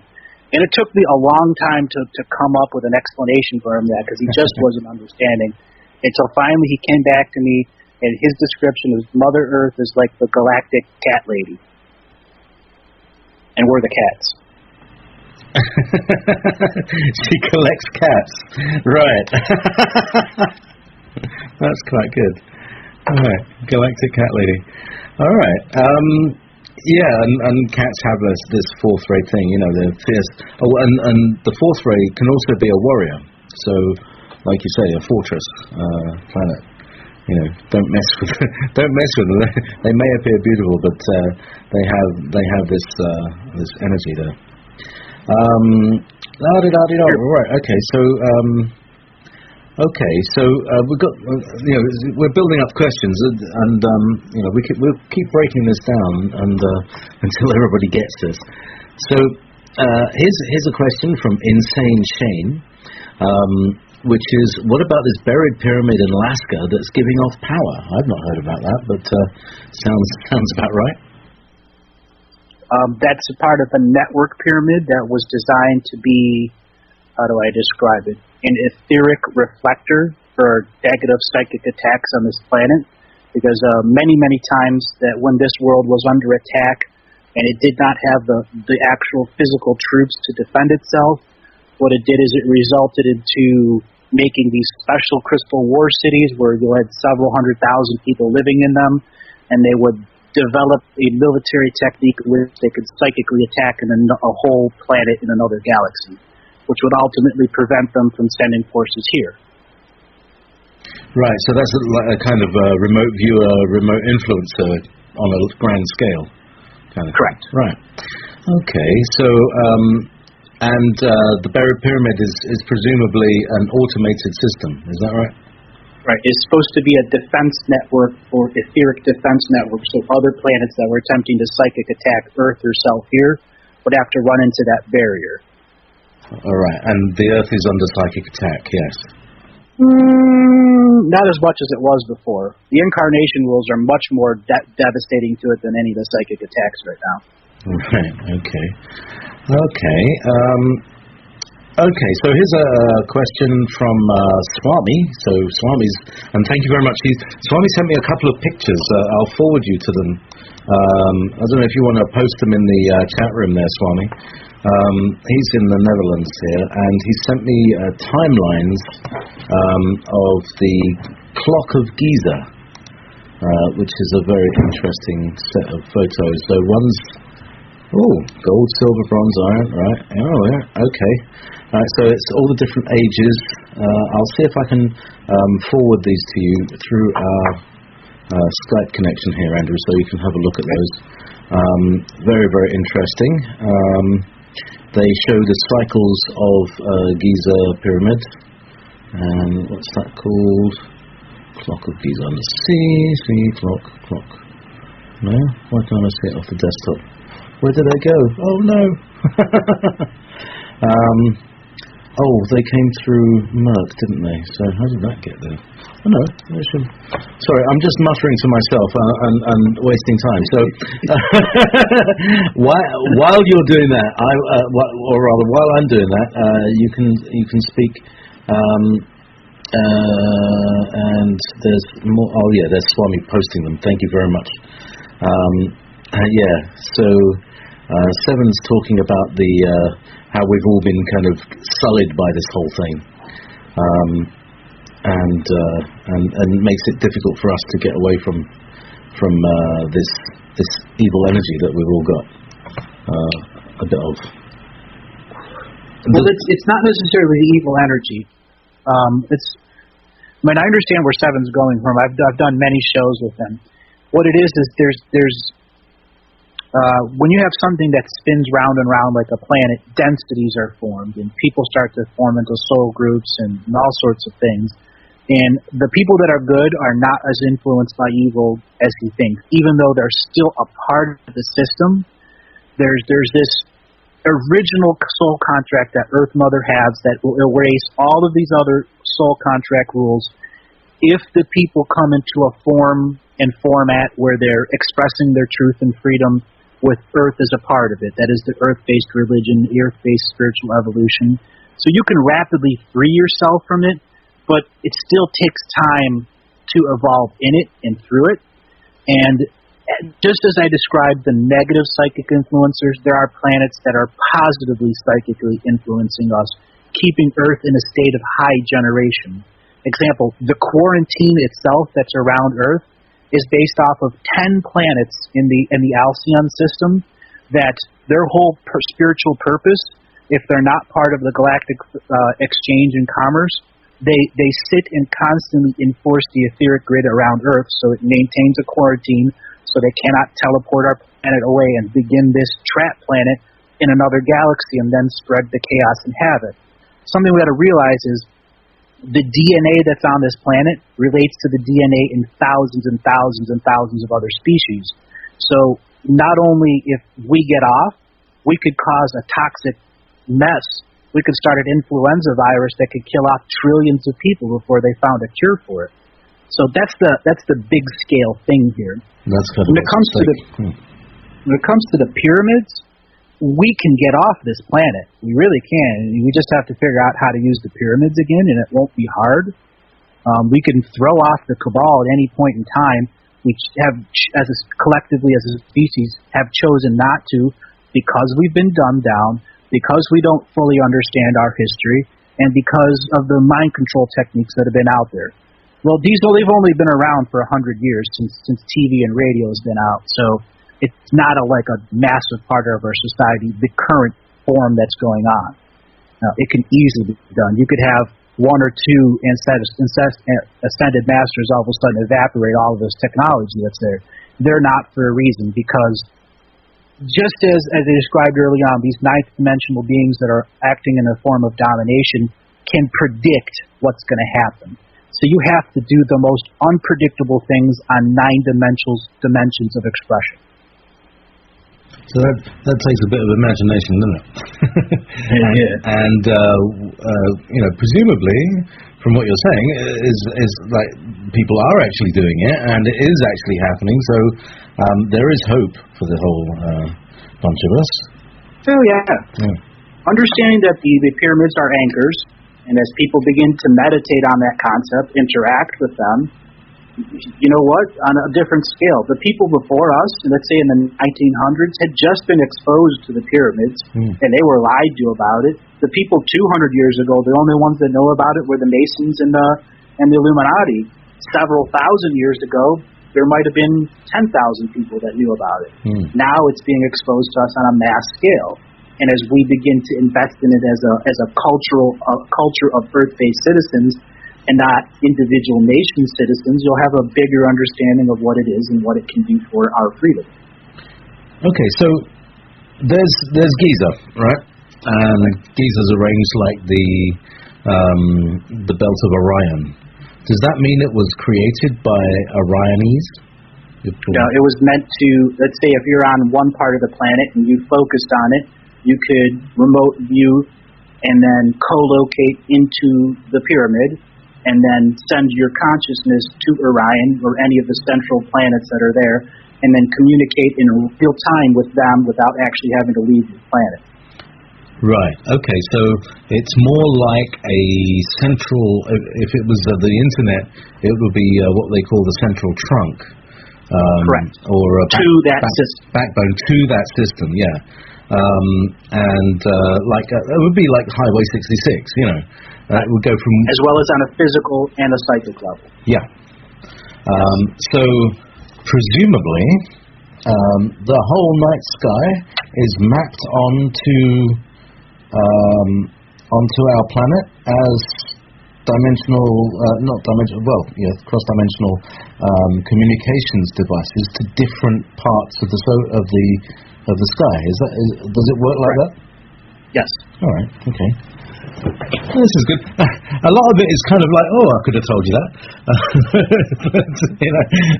B: And it took me a long time to come up with an explanation for him that, because he just wasn't understanding. Until finally he came back to me, and his description was Mother Earth is like the galactic cat lady. And we're the cats.
A: She collects cats. Right. That's quite good. All right. Galactic cat lady. All right. Yeah, and cats have this fourth ray thing, they're fierce. Oh, and the fourth ray can also be a warrior. So, like you say, a fortress planet. Don't mess with them. They may appear beautiful, but they have this energy there. Right. Okay. So we've got we're building up questions, and we'll keep breaking this down until everybody gets this. So here's a question from Insane Shane, which is, what about this buried pyramid in Alaska that's giving off power? I've not heard about that, but sounds about right.
B: That's a part of a network pyramid that was designed to be, how do I describe it, an etheric reflector for negative psychic attacks on this planet, because many, many times that when this world was under attack and it did not have the actual physical troops to defend itself, what it did is it resulted into making these special crystal war cities where you had several 100,000 people living in them, and they would develop a military technique where they could psychically attack a whole planet in another galaxy, which would ultimately prevent them from sending forces here.
A: Right, so that's a kind of a remote viewer, remote influencer on a grand scale. Kind of
B: correct.
A: Right. Okay, so And the buried pyramid is presumably an automated system. Is that right?
B: Right. It's supposed to be a defense network or etheric defense network, so other planets that were attempting to psychic attack Earth herself here would have to run into that barrier.
A: All right. And the Earth is under psychic attack, yes.
B: Not as much as it was before. The incarnation rules are much more devastating to it than any of the psychic attacks right now.
A: Right. Okay. Okay, so here's a question from Swami. So Swami's, and thank you very much. Swami sent me a couple of pictures. I'll forward you to them. I don't know if you want to post them in the chat room there, Swami. He's in the Netherlands here, and he sent me timelines of the Clock of Giza, which is a very interesting set of photos. So one's gold, silver, bronze, iron, right? Oh, yeah, okay. Right, so it's all the different ages. I'll see if I can forward these to you through our Skype connection here, Andrew, so you can have a look at those. Very, very interesting. They show the cycles of Giza Pyramid. And what's that called? Clock of Giza on the sea, clock. No? Why can't I see it off the desktop? Where did they go? Oh, no. They came through Merck, didn't they? So how did that get there? Oh, no. Sorry, I'm just muttering to myself and wasting time. So while you're doing that, while I'm doing that, you can speak. And there's more. Oh, yeah, there's Swami posting them. Thank you very much. So Seven's talking about how we've all been kind of sullied by this whole thing, and makes it difficult for us to get away from this evil energy that we've all got a bit of.
B: Well, it's not necessarily the evil energy. I understand where Seven's going from. I've done many shows with him. What it is there's when you have something that spins round and round like a planet, densities are formed, and people start to form into soul groups and all sorts of things. And the people that are good are not as influenced by evil as he thinks, even though they're still a part of the system. There's this original soul contract that Earth Mother has that will erase all of these other soul contract rules if the people come into a form and format where they're expressing their truth and freedom with Earth as a part of it. That is the Earth-based religion, Earth-based spiritual evolution. So you can rapidly free yourself from it, but it still takes time to evolve in it and through it. And just as I described the negative psychic influencers, there are planets that are positively psychically influencing us, keeping Earth in a state of high generation. Example, the quarantine itself that's around Earth is based off of 10 planets in the Alcyon system that their whole spiritual purpose, if they're not part of the galactic exchange and commerce, they sit and constantly enforce the etheric grid around Earth, so it maintains a quarantine, so they cannot teleport our planet away and begin this trap planet in another galaxy and then spread the chaos and havoc. Something we got to realize is the DNA that's on this planet relates to the DNA in thousands and thousands and thousands of other species. So not only if we get off, we could cause a toxic mess. We could start an influenza virus that could kill off trillions of people before they found a cure for it. So that's the big scale thing here.
A: That's kind of
B: when it comes to the pyramids, we can get off this planet. We really can. We just have to figure out how to use the pyramids again, and it won't be hard. We can throw off the cabal at any point in time. We have, collectively as a species, have chosen not to because we've been dumbed down, because we don't fully understand our history, and because of the mind control techniques that have been out there. Well, they've only been around for 100 years since TV and radio has been out, so it's not a massive part of our society, the current form that's going on. Now, it can easily be done. You could have one or two ascended masters all of a sudden evaporate all of this technology that's there. They're not for a reason, because just as I described early on, these ninth dimensional beings that are acting in a form of domination can predict what's going to happen. So you have to do the most unpredictable things on nine dimensions of expression.
A: So that takes a bit of imagination, doesn't it?
B: Yeah.
A: And presumably, from what you're saying, is like people are actually doing it, and it is actually happening. So there is hope for the whole bunch of us.
B: Oh yeah. Understanding that the pyramids are anchors, and as people begin to meditate on that concept, interact with them, you know what? On a different scale, the people before us, let's say in the 1900s, had just been exposed to the pyramids, and they were lied to about it. The people 200 years ago, the only ones that know about it were the Masons and the Illuminati. Several thousand years ago, there might have been 10,000 people that knew about it. Now it's being exposed to us on a mass scale. And as we begin to invest in it as a culture of Earth-based citizens and not individual nation citizens, you'll have a bigger understanding of what it is and what it can do for our freedom. Okay,
A: so there's Giza, right? And Giza's arranged like the belt of Orion. Does that mean it was created by Oriones?
B: No, it was meant to, let's say if you're on one part of the planet and you focused on it, you could remote view and then co-locate into the pyramid and then send your consciousness to Orion or any of the central planets that are there and then communicate in real time with them without actually having to leave your planet.
A: Right. Okay. So it's more like a central. If it was the internet, it would be what they call the central trunk.
B: Correct.
A: Or a
B: system.
A: Backbone to that system. Yeah. It would be like Highway 66. You know, it would go from
B: as well as on a physical and a psychic level.
A: Yeah. So presumably, the whole night sky is mapped onto our planet as cross-dimensional communications devices to different parts of the sky. Does it work like that?
B: Yes.
A: All right. Okay. This is good. A lot of it is kind of like, oh, I could have told you that. But,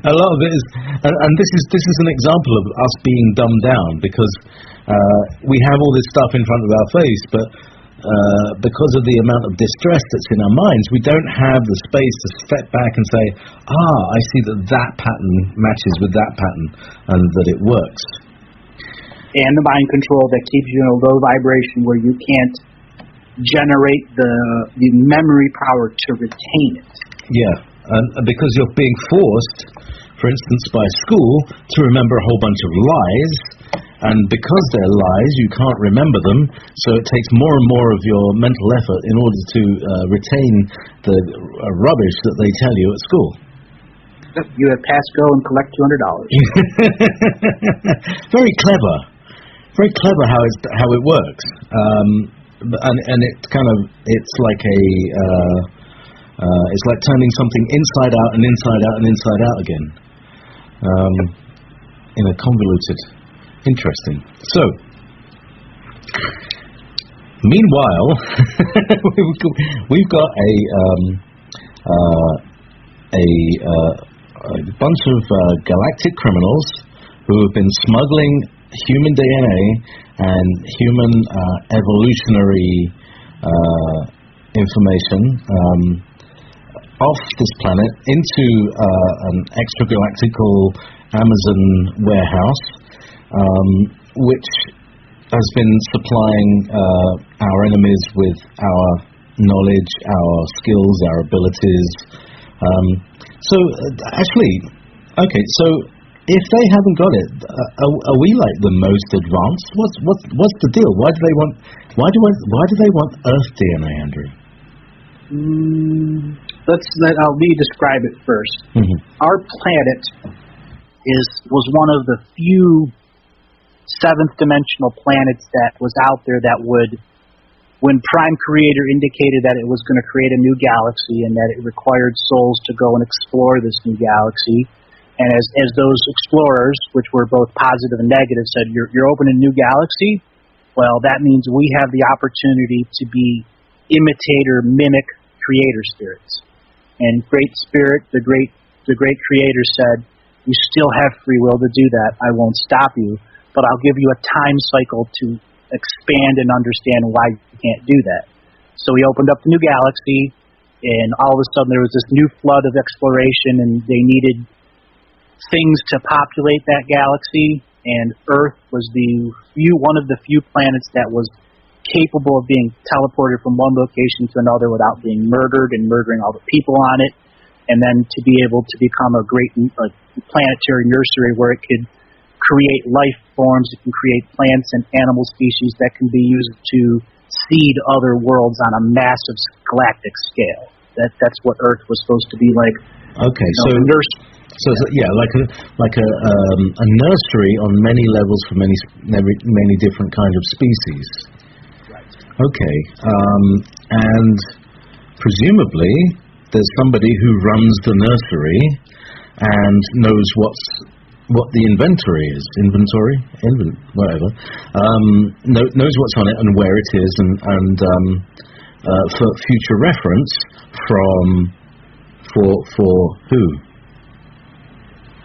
A: a lot of it is, and this is an example of us being dumbed down because we have all this stuff in front of our face, but because of the amount of distress that's in our minds, we don't have the space to step back and say, I see that pattern matches with that pattern and that it works.
B: And the mind control that keeps you in a low vibration where you can't generate the memory power to retain it.
A: Yeah, and because you're being forced, for instance, by school, to remember a whole bunch of lies, and because they're lies, you can't remember them, so it takes more and more of your mental effort in order to retain the rubbish that they tell you at school.
B: You have passed go and collect $200.
A: Very clever. Very clever how it works. And it's like it's like turning something inside out and inside out and inside out again, in a convoluted, interesting. So, meanwhile, we've got a bunch of galactic criminals who have been smuggling human DNA and human evolutionary information off this planet into an extragalactical Amazon warehouse, which has been supplying our enemies with our knowledge, our skills, our abilities. So if they haven't got it, are we like the most advanced? What's the deal? Why do they want Earth DNA, Andrew?
B: I'll describe it first. Mm-hmm. Our planet was one of the few seventh dimensional planets that was out there that would, when Prime Creator indicated that it was going to create a new galaxy and that it required souls to go and explore this new galaxy, And as those explorers, which were both positive and negative, said, you're opening a new galaxy, well, that means we have the opportunity to be imitator, mimic creator spirits. And Great Spirit, the great creator said, you still have free will to do that. I won't stop you, but I'll give you a time cycle to expand and understand why you can't do that. So he opened up the new galaxy, and all of a sudden there was this new flood of exploration, and they needed things to populate that galaxy, and Earth was one of the few planets that was capable of being teleported from one location to another without being murdered and murdering all the people on it, and then to be able to become a great planetary nursery where it could create life forms, it can create plants and animal species that can be used to seed other worlds on a massive galactic scale. That's what Earth was supposed to be like.
A: Okay, like a nursery on many levels for many different kind of species.
B: Right.
A: Okay, and presumably there's somebody who runs the nursery and knows what the inventory is, whatever, knows what's on it and where it is, and for future reference for who?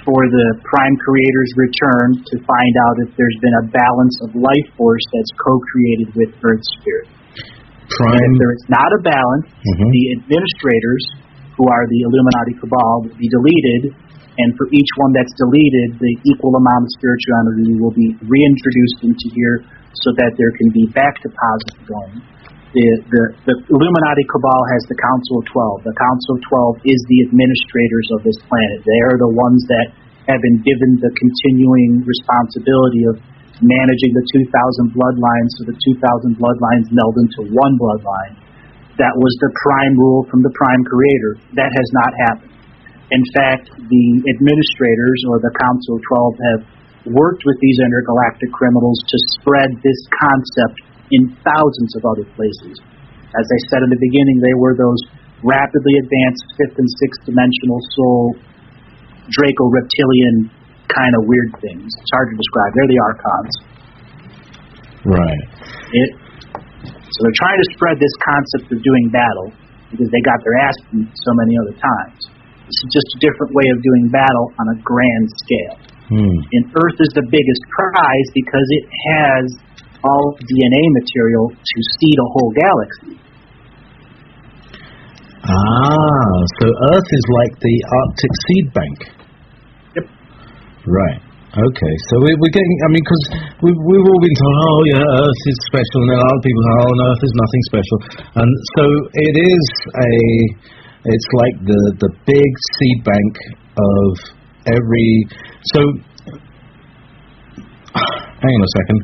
A: For
B: the Prime Creator's return to find out if there's been a balance of life force that's co-created with Earth Spirit. And if there is not a balance, the administrators, who are the Illuminati Cabal, will be deleted, and for each one that's deleted, the equal amount of spirituality will be reintroduced into here so that there can be back deposit going. The Illuminati Cabal has the Council of 12. The Council of 12 is the administrators of this planet. They are the ones that have been given the continuing responsibility of managing the 2,000 bloodlines, so the 2,000 bloodlines meld into one bloodline. That was the prime rule from the Prime Creator. That has not happened. In fact, the administrators, or the Council of 12, have worked with these intergalactic criminals to spread this concept in thousands of other places. As I said in the beginning, they were those rapidly advanced fifth and sixth dimensional soul, Draco-reptilian kind of weird things. It's hard to describe. They're the Archons.
A: Right.
B: So they're trying to spread this concept of doing battle because they got their ass beat so many other times. This is just a different way of doing battle on a grand scale. And Earth is the biggest prize because it has all DNA material to seed a whole galaxy.
A: So Earth is like the Arctic seed bank.
B: Yep.
A: Right. Okay. So we're getting. I mean, because we've all been told, oh yeah, Earth is special, and then other people say, oh no, Earth is nothing special. And so it is it's like the big seed bank of every. So hang on a second.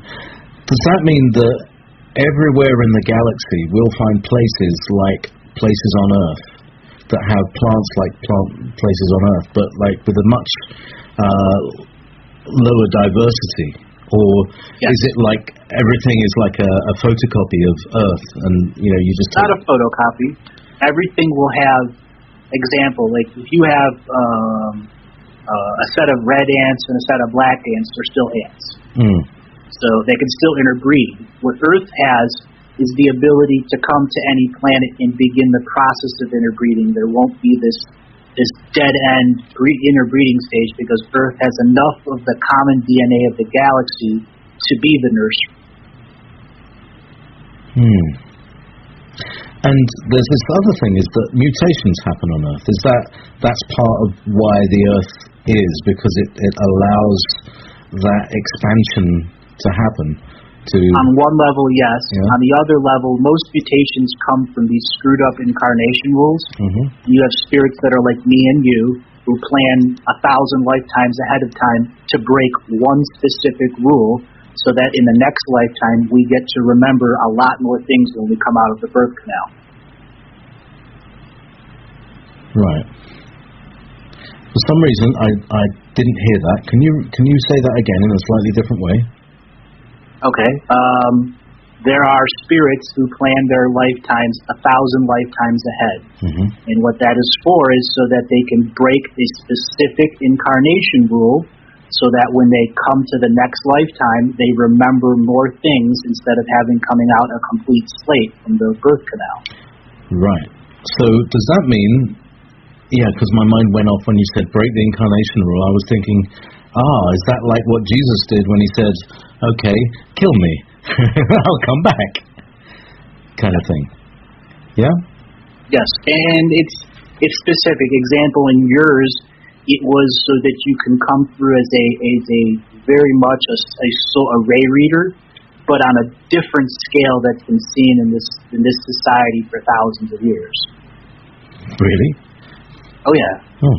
A: Does that mean that everywhere in the galaxy we'll find places like places on Earth that have plants like plant places on Earth, but like with a much lower diversity? Or is it like everything is like a photocopy of Earth, and you just
B: not a photocopy? Everything will have example. Like if you have a set of red ants and a set of black ants, they're still ants. So they can still interbreed. What Earth has is the ability to come to any planet and begin the process of interbreeding. There won't be this dead-end interbreeding stage because Earth has enough of the common DNA of the galaxy to be the nursery.
A: And there's this other thing, is that mutations happen on Earth. That's part of why the Earth is, because it allows that expansion to happen.
B: On one level, yes. Yeah. On the other level, most mutations come from these screwed up incarnation rules. You have spirits that are like me and you, who plan 1,000 lifetimes ahead of time to break one specific rule, so that in the next lifetime we get to remember a lot more things when we come out of the birth canal.
A: Right. For some reason, I didn't hear that. Can you say that again in a slightly different way?
B: Okay. there are spirits who plan their lifetimes 1,000 lifetimes ahead.
A: Mm-hmm.
B: And what that is for is so that they can break a specific incarnation rule so that when they come to the next lifetime, they remember more things instead of having coming out a complete slate from the birth canal.
A: Right. So does that mean, because my mind went off when you said break the incarnation rule, I was thinking, is that like what Jesus did when he said, okay, kill me, I'll come back, kind of thing. Yeah?
B: Yes, and it's specific. Example in yours, it was so that you can come through as a very much a ray reader, but on a different scale that's been seen in this society for thousands of years.
A: Really?
B: Oh yeah.
A: Oh.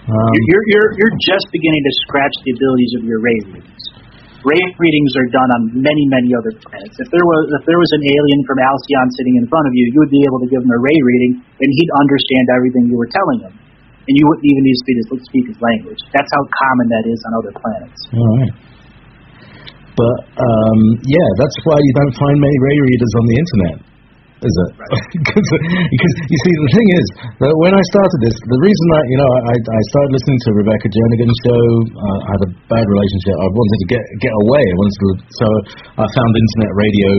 B: You're just beginning to scratch the abilities of your ray readings. Ray readings are done on many, many other planets. If there was an alien from Alcyon sitting in front of you, you would be able to give him a ray reading, and he'd understand everything you were telling him, and you wouldn't even need to speak his language. That's how common that is on other planets.
A: All right. But that's why you don't find many ray readers on the internet, is it? Right. Because you see, the thing is that when I started this, the reason I started listening to Rebecca Jernigan's show, I had a bad relationship. I wanted to get away. So I found internet radio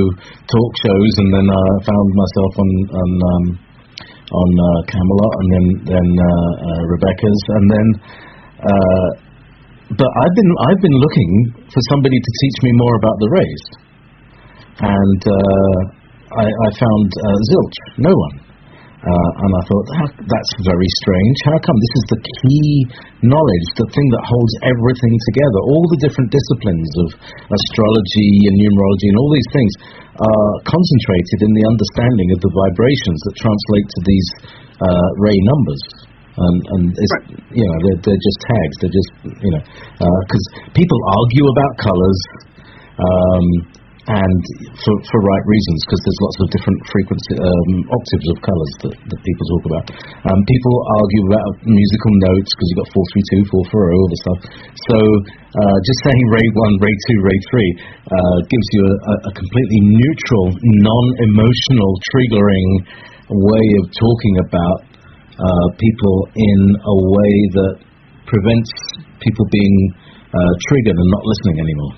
A: talk shows, and then I found myself on Camelot, and then Rebecca's, and then. But I've been looking for somebody to teach me more about the rays, and I found zilch, no one, and I thought that's very strange. How come? This is the key knowledge, the thing that holds everything together. All the different disciplines of astrology and numerology and all these things are concentrated in the understanding of the vibrations that translate to these ray numbers. And it's, right. They're just tags. They're just, because people argue about colors, and for right reasons, because there's lots of different frequency octaves of colors that people talk about. People argue about musical notes because you've got 432, 440, all the stuff. So just saying ray 1, ray 2, ray 3 gives you a completely neutral, non-emotional, triggering way of talking about people in a way that prevents people being triggered and not listening anymore.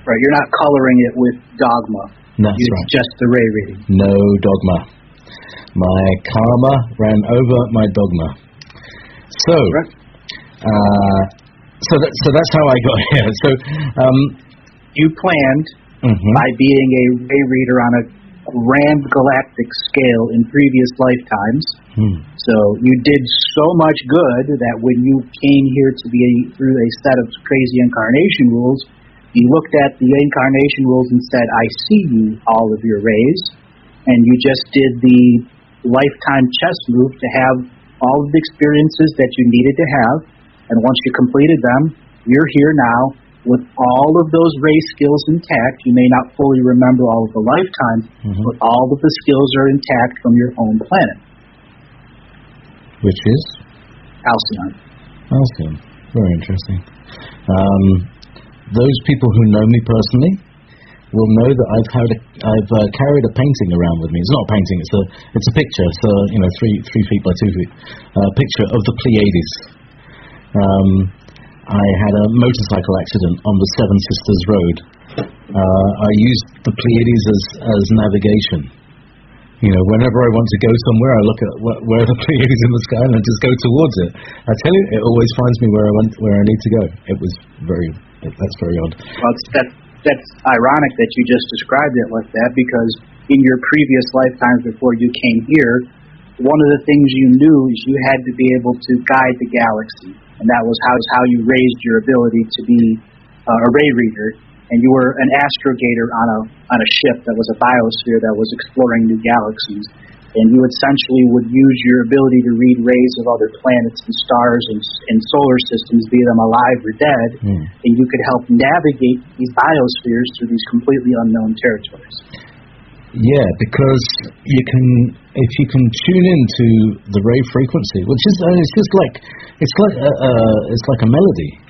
B: Right, you're not coloring it with dogma.
A: That's
B: it's
A: right.
B: Just the ray reading.
A: No dogma. My karma ran over my dogma. So, right. So that's how I got here. So,
B: you planned by being a ray reader on a grand galactic scale in previous lifetimes. So you did so much good that when you came here to be through a set of crazy incarnation rules, you looked at the incarnation rules and said, I see you, all of your rays, and you just did the lifetime chess move to have all of the experiences that you needed to have, and once you completed them, you're here now with all of those ray skills intact. You may not fully remember all of the lifetimes, but all of the skills are intact from your own planet.
A: Which is?
B: Alcyon.
A: Alcyon. Very interesting. Those people who know me personally will know that I've carried a painting around with me. It's not a painting. It's a picture. So 3 feet by 2 feet. A picture of the Pleiades. I had a motorcycle accident on the Seven Sisters Road. I used the Pleiades as navigation. Whenever I want to go somewhere, I look at where the Pleiades in the sky and I just go towards it. I tell you, it always finds me where I need to go. That's very odd.
B: Well, that's ironic that you just described it like that, because in your previous lifetimes before you came here, one of the things you knew is you had to be able to guide the galaxy, and that was how you raised your ability to be a ray reader. And you were an astrogator on a ship that was a biosphere that was exploring new galaxies. And you essentially would use your ability to read rays of other planets and stars and solar systems, be them alive or dead, and you could help navigate these biospheres through these completely unknown territories.
A: Yeah, because if you can tune into the ray frequency, which is it's like a melody.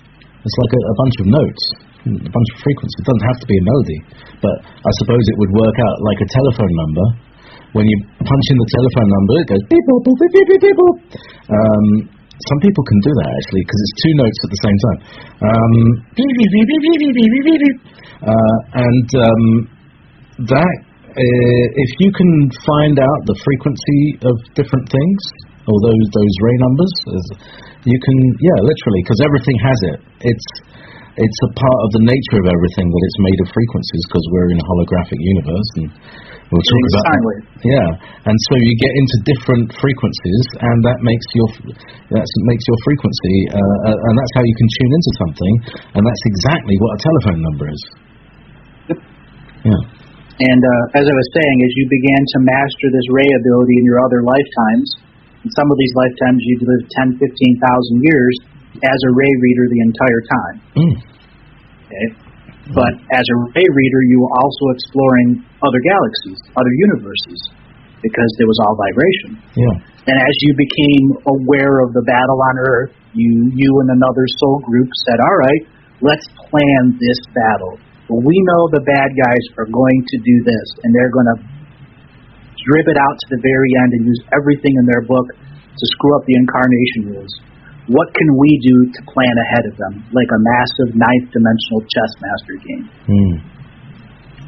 A: It's like a bunch of notes, a bunch of frequencies. It doesn't have to be a melody, but I suppose it would work out like a telephone number. When you punch in the telephone number, it goes beep boop beep beep beep beep boop. Some people can do that actually because it's two notes at the same time. That if you can find out the frequency of different things or those ray numbers, you can literally, because everything has it. It's a part of the nature of everything that it's made of frequencies because we're in a holographic universe and. We'll talk about that. And so you get into different frequencies, and that makes your frequency, and that's how you can tune into something, and that's exactly what a telephone number is.
B: Yep. Yeah. And as I was saying, as you began to master this ray ability in your other lifetimes, in some of these lifetimes you'd live 10, 15,000 years as a ray reader the entire time. Okay. But as a ray reader, you were also exploring other galaxies, other universes, because it was all vibration.
A: Yeah.
B: And as you became aware of the battle on Earth, you and another soul group said, all right, let's plan this battle. Well, we know the bad guys are going to do this, and they're going to drip it out to the very end and use everything in their book to screw up the incarnation rules. What can we do to plan ahead of them, like a massive ninth-dimensional chess master game?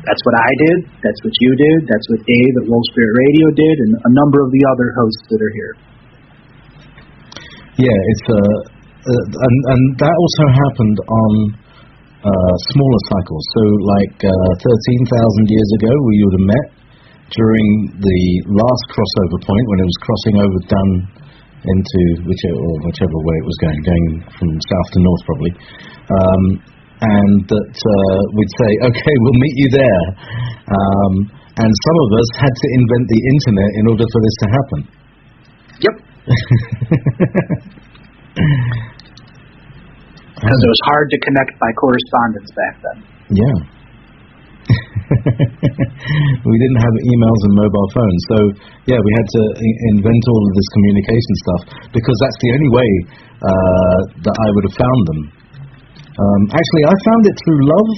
B: That's what I did. That's what you did. That's what Dave at Wolf Spirit Radio did, and a number of the other hosts that are here.
A: Yeah, it's and that also happened on smaller cycles. So, like 13,000 years ago, we would have met during the last crossover point when it was crossing over down into whichever way it was going from south to north probably, and that we'd say, okay, we'll meet you there, and some of us had to invent the internet in order for this to happen.
B: Yep. Because it was hard to connect by correspondence back then.
A: Yeah. We didn't have emails and mobile phones, so we had to invent all of this communication stuff because that's the only way that I would have found them. Actually, I found it through love.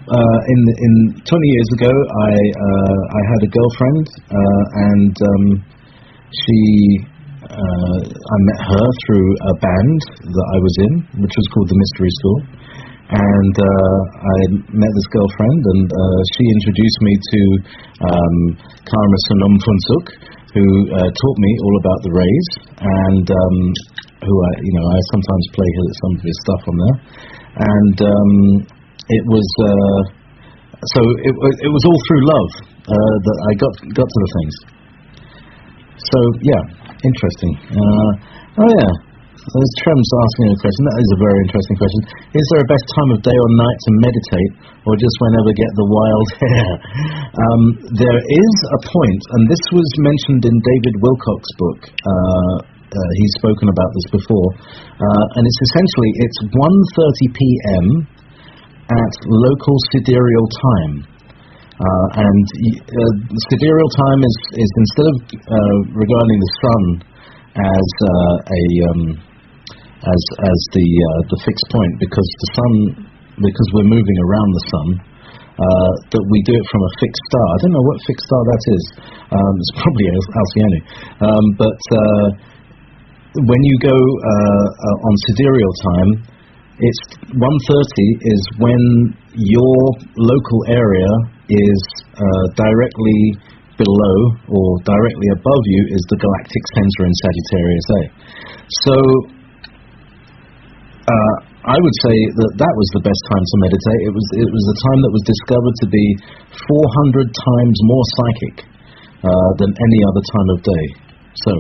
A: In 20 years ago, I had a girlfriend, and I met her through a band that I was in, which was called the Mystery School. And I met this girlfriend, and she introduced me to Karma Sonam Funsuk, who taught me all about the rays, and who I sometimes play some of his stuff on there. And it was it was all through love that I got to the things. So interesting. There's Trem's asking a question. That is a very interesting question. Is there a best time of day or night to meditate, or just whenever get the wild hair? There is a point, and this was mentioned in David Wilcock's book. He's spoken about this before, and it's essentially 1:30 p.m. at local sidereal time. And sidereal time is instead of regarding the sun as the fixed point, because we're moving around the sun, that we do it from a fixed star. I don't know what fixed star that is. It's probably Alcyone. But when you go on sidereal time, it's 1:30 is when your local area is directly below or directly above you is the galactic center in Sagittarius A. So I would say that was the best time to meditate. It was the time that was discovered to be 400 times more psychic than any other time of day. So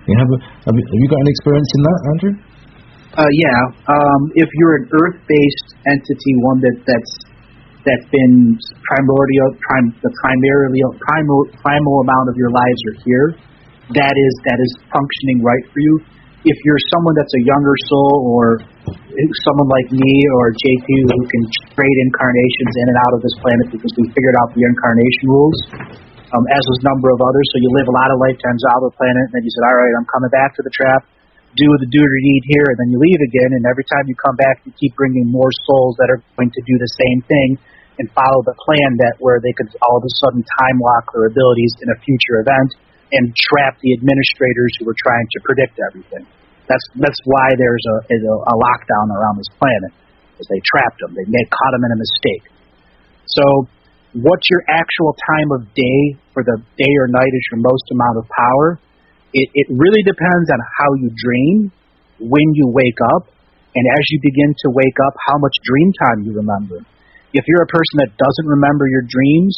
A: have you got any experience in that, Andrew?
B: If you're an Earth-based entity, one that's been the primal amount of your lives are here, that is functioning right for you. If you're someone that's a younger soul, or someone like me or JayP who can trade incarnations in and out of this planet because we figured out the incarnation rules, as was a number of others, so you live a lot of lifetimes out of the planet, and then you said, all right, I'm coming back to the trap, do the duty deed here, and then you leave again, and every time you come back, you keep bringing more souls that are going to do the same thing and follow the plan that where they could all of a sudden time lock their abilities in a future event and trap the administrators who were trying to predict everything. That's why there's a lockdown around this planet, is they trapped them. They caught them in a mistake. So what's your actual time of day for the day or night is your most amount of power? It really depends on how you dream, when you wake up, and as you begin to wake up, how much dream time you remember. If you're a person that doesn't remember your dreams,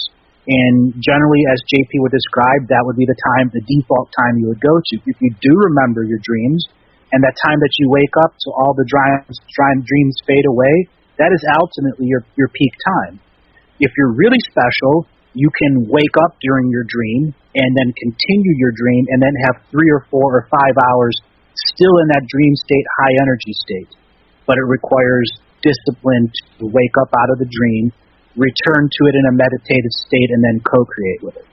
B: and generally, as JayP would describe, that would be the default time you would go to. If you do remember your dreams, and that time that you wake up to all the dreams fade away, that is ultimately your peak time. If you're really special, you can wake up during your dream and then continue your dream and then have 3 or 4 or 5 hours still in that dream state, high energy state. But it requires discipline to wake up out of the dream, return to it in a meditative state, and then co-create with it.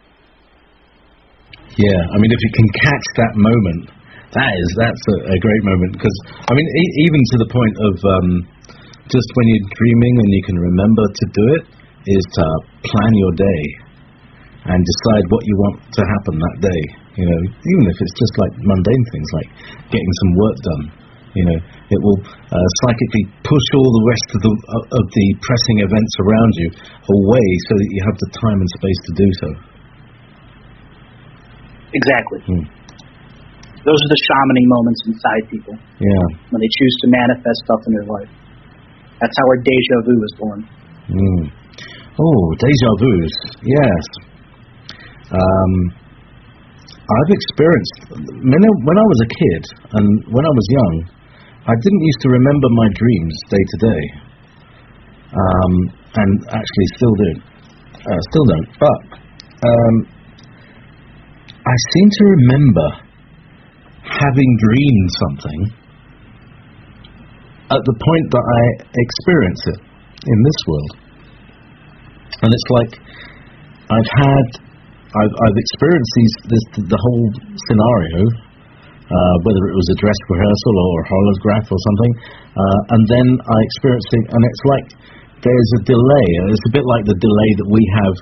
A: Yeah, I mean, if you can catch that moment, that's a great moment. Because, I mean, even to the point of just when you're dreaming and you can remember to do it, is to plan your day and decide what you want to happen that day. You know, even if it's just like mundane things like getting some work done. You know, it will psychically push all the rest of the pressing events around you away so that you have the time and space to do so.
B: Exactly. Those are the shamaning moments inside people.
A: Yeah. When
B: they choose to manifest stuff in their life. That's how our deja vu is born.
A: Oh, deja vus. Yes. I've experienced, when I was a kid and when I was young, I didn't used to remember my dreams day to day. And actually still don't. But I seem to remember having dreamed something at the point that I experience it in this world. And it's like I've experienced the whole scenario, whether it was a dress rehearsal or a holograph or something, and then I experienced it, and it's like there's a delay. It's a bit like the delay that we have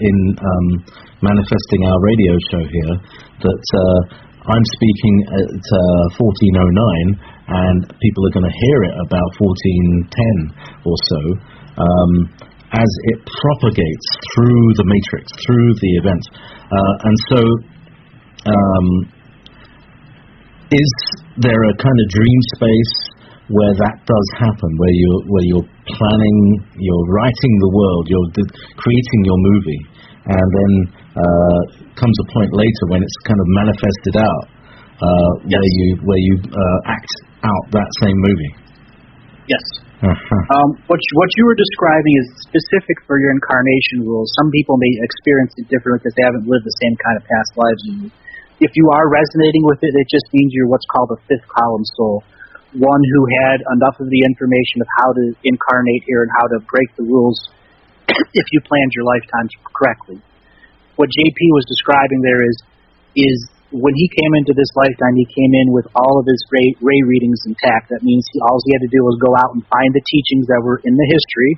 A: in manifesting our radio show here, that I'm speaking at 14:09, and people are going to hear it about 14:10 or so, as it propagates through the matrix, through the event. And so, is there a kind of dream space where that does happen, where you're planning, you're writing the world, you're creating your movie, and then comes a point later when it's kind of manifested out, where you act out that same movie?
B: Yes. What you were describing is specific for your incarnation rules. Some people may experience it differently because they haven't lived the same kind of past lives as you. If you are resonating with it, it just means you're what's called a fifth column soul, one who had enough of the information of how to incarnate here and how to break the rules if you planned your lifetimes correctly. What JayP was describing there is when he came into this lifetime, he came in with all of his ray readings intact. That means all he had to do was go out and find the teachings that were in the history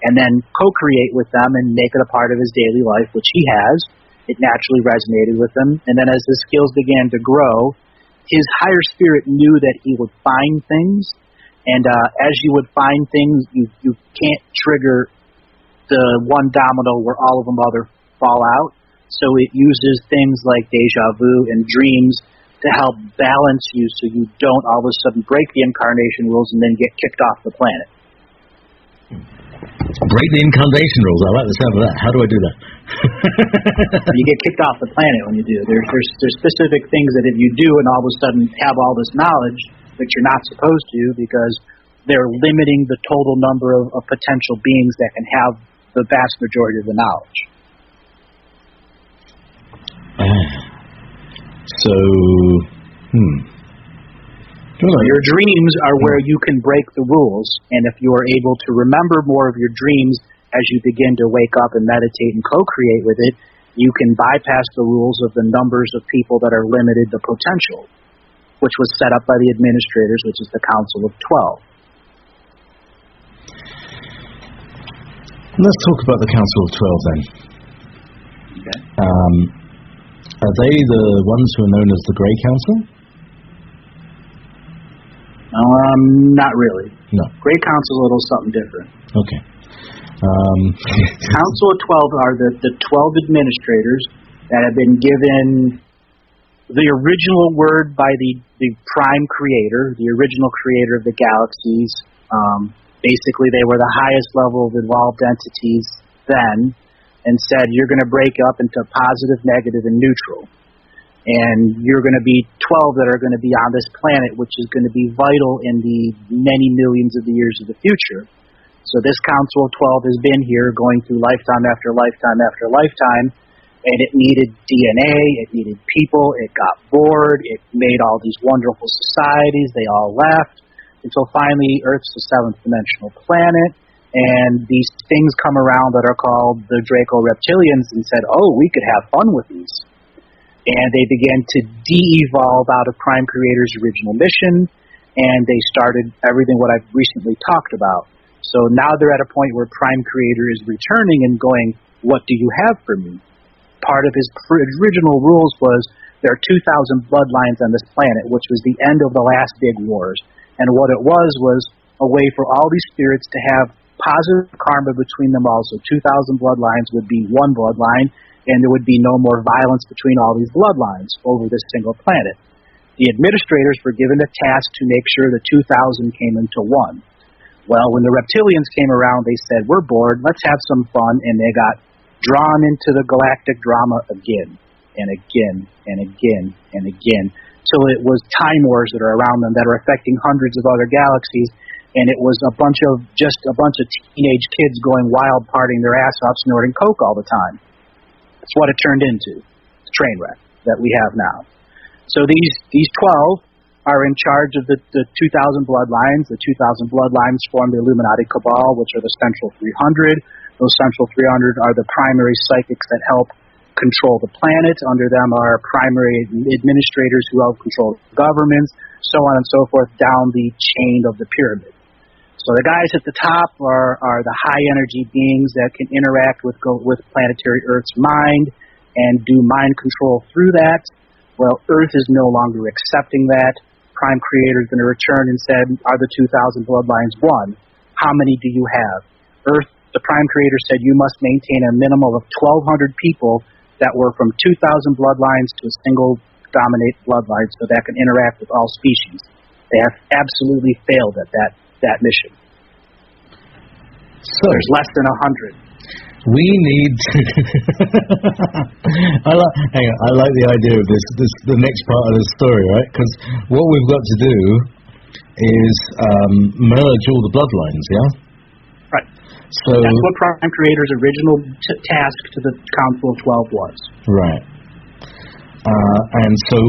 B: and then co-create with them and make it a part of his daily life, which he has. It naturally resonated with him. And then as his skills began to grow, his higher spirit knew that he would find things. And as you would find things, you can't trigger the one domino where all of them other fall out. So it uses things like deja vu and dreams to help balance you so you don't all of a sudden break the incarnation rules and then get kicked off the planet.
A: Break the incarnation rules. I like the sound of that. How do I do that?
B: You get kicked off the planet when you do. There's specific things that if you do and all of a sudden have all this knowledge that you're not supposed to, because they're limiting the total number of potential beings that can have the vast majority of the knowledge.
A: So,
B: your dreams are where you can break the rules, and if you are able to remember more of your dreams as you begin to wake up and meditate and co-create with it, you can bypass the rules of the numbers of people that are limited the potential. which was set up by the administrators, which is the Council of
A: 12. Let's talk about the Council of 12 then.
B: Okay.
A: Are they the ones who are known as the Grey Council?
B: Not really.
A: No.
B: Grey Council is a little something different.
A: Okay.
B: Council of 12 are the 12 administrators that have been given the original word by the prime creator, the original creator of the galaxies. Basically, they were the highest level of evolved entities then, and said, you're going to break up into positive, negative, and neutral. And you're going to be 12 that are going to be on this planet, which is going to be vital in the many millions of the years of the future. So this Council of 12 has been here going through lifetime after lifetime after lifetime, and it needed DNA, it needed people, it got bored, it made all these wonderful societies, they all left, until finally Earth's the seventh dimensional planet, and these things come around that are called the Draco Reptilians and said, oh, we could have fun with these. And they began to de-evolve out of Prime Creator's original mission, and they started everything what I've recently talked about. So now they're at a point where Prime Creator is returning and going, what do you have for me? Part of his original rules was there are 2,000 bloodlines on this planet, which was the end of the last big wars. And what it was a way for all these spirits to have positive karma between them all. So 2,000 bloodlines would be one bloodline, and there would be no more violence between all these bloodlines over this single planet. The administrators were given a task to make sure the 2,000 came into one. Well, when the reptilians came around, they said, we're bored, let's have some fun, and they got drawn into the galactic drama again, and again, and again, and again, till it was time wars that are around them that are affecting hundreds of other galaxies, and it was a bunch of teenage kids going wild, partying their ass off, snorting coke all the time. That's what it turned into, the train wreck that we have now. So these 12 are in charge of the 2,000 bloodlines. The 2,000 bloodlines form the Illuminati Cabal, which are the Central 300. Those Central 300 are the primary psychics that help control the planet. Under them are primary administrators who help control governments, so on and so forth, down the chain of the pyramid. So the guys at the top are the high energy beings that can interact with planetary Earth's mind and do mind control through that. Well, Earth is no longer accepting that. Prime Creator is going to return and said, are the 2,000 bloodlines one? How many do you have? Earth, the Prime Creator said, you must maintain a minimum of 1,200 people that were from 2,000 bloodlines to a single dominate bloodline so that can interact with all species. They have absolutely failed at that mission. So there's less than 100.
A: We need to I like the idea of this the next part of the story, right? Because what we've got to do is merge all the bloodlines, yeah?
B: Right.
A: So
B: that's what Prime Creator's original task to the Council of 12 was. Right.
A: And so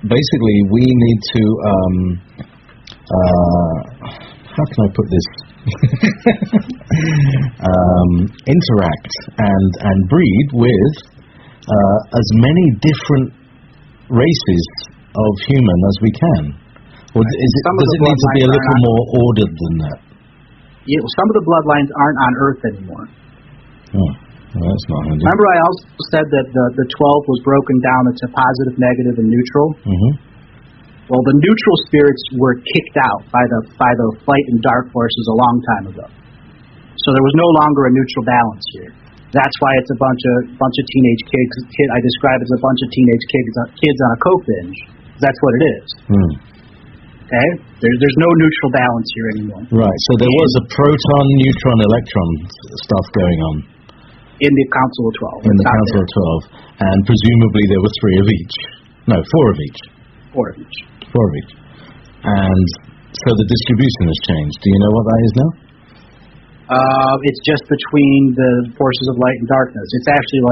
A: basically we need to how can I put this? Interact and breed with as many different races of human as we can. Or does it need to be a little more ordered than that?
B: Yeah, some of the bloodlines aren't on Earth anymore.
A: Oh, well, that's not handy.
B: Remember I also said that the 12 was broken down into positive, negative, and neutral?
A: Mm-hmm.
B: Well, the neutral spirits were kicked out by the light and dark forces a long time ago. So there was no longer a neutral balance here. That's why it's a bunch of teenage kids. I describe it as a bunch of teenage kids on a coke binge. That's what it is.
A: Hmm.
B: Okay? There's no neutral balance here anymore.
A: Right. So there was a proton, neutron, electron stuff going on
B: in the Council of 12.
A: In the Council of 12, and presumably there were 3 of each. No, 4 of each.
B: 4 of each.
A: 4 of each. And so the distribution has changed. Do you know what that is now?
B: It's just between the forces of light and darkness. It's actually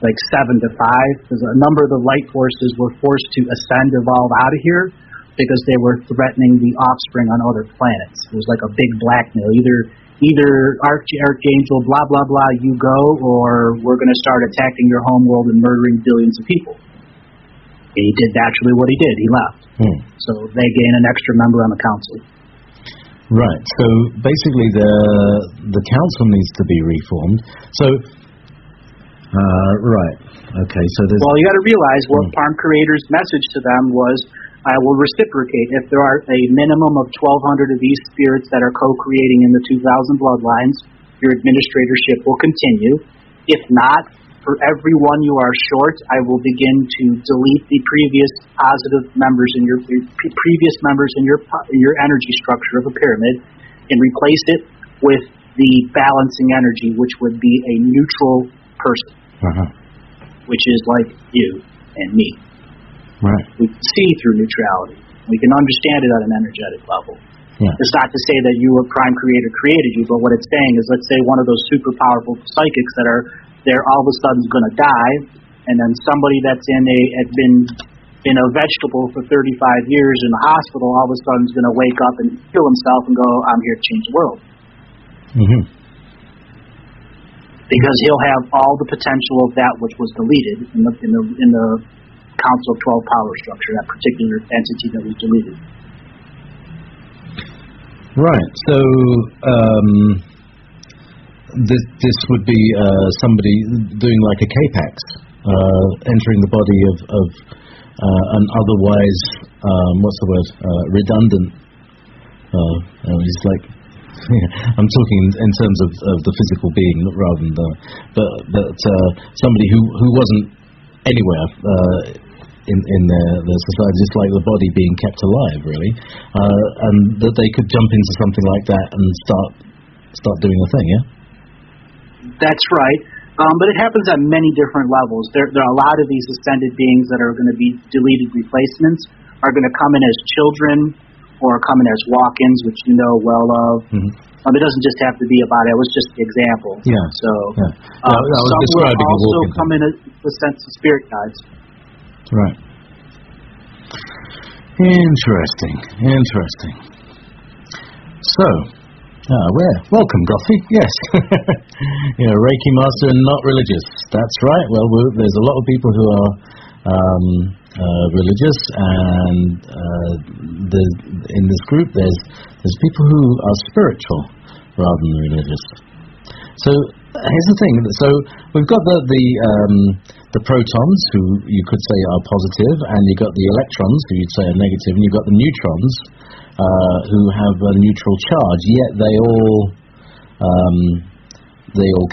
B: like 7 to 5, because a number of the light forces were forced to evolve out of here because they were threatening the offspring on other planets. It was like a big blackmail. Either Archangel, blah, blah, blah, you go, or we're going to start attacking your homeworld and murdering billions of people. He did naturally what he did. He left. So they gain an extra member on the council.
A: Right. So basically, the council needs to be reformed. So, right. Okay. So there's.
B: Well, you got to realize what Farm Creator's message to them was: I will reciprocate if there are a minimum of 1,200 of these spirits that are co-creating in the 2,000 bloodlines. Your administratorship will continue. If not, for every one you are short, I will begin to delete the previous positive members in your previous members in your energy structure of a pyramid, and replace it with the balancing energy, which would be a neutral person, which is like you and me.
A: Right.
B: We can see through neutrality. We can understand it at an energetic level.
A: Yeah.
B: It's not to say that you, a prime creator, created you, but what it's saying is, let's say one of those super powerful psychics that are there all of a sudden is going to die, and then somebody that's had been in a vegetable for 35 years in the hospital all of a sudden is going to wake up and kill himself and go, I'm here to change the world. Because he'll have all the potential of that which was deleted in the Council of 12 power structure, that particular entity that was deleted.
A: Right. So this would be somebody doing like a K-Pax, entering the body of an otherwise what's the word? Redundant. It's like I'm talking in terms of the physical being rather than but somebody who wasn't anywhere. In the society, just like the body being kept alive, really, and that they could jump into something like that and start doing a thing, yeah?
B: That's right, but it happens at many different levels. There are a lot of these ascended beings that are going to be deleted replacements, are going to come in as children, or come in as walk-ins, which you know well of. It doesn't just have to be about it. It was just the example.
A: Yeah.
B: So,
A: I was
B: some
A: describing
B: will also
A: a walk-in
B: come in the sense of spirit guides.
A: Right. Interesting. So, welcome, Goffy. Yes. Reiki master and not religious. That's right. Well, there's a lot of people who are religious, and in this group there's people who are spiritual rather than religious. So here's the thing. So we've got the protons, who you could say are positive, and you've got the electrons, who you'd say are negative, and you've got the neutrons, who have a neutral charge. Yet they all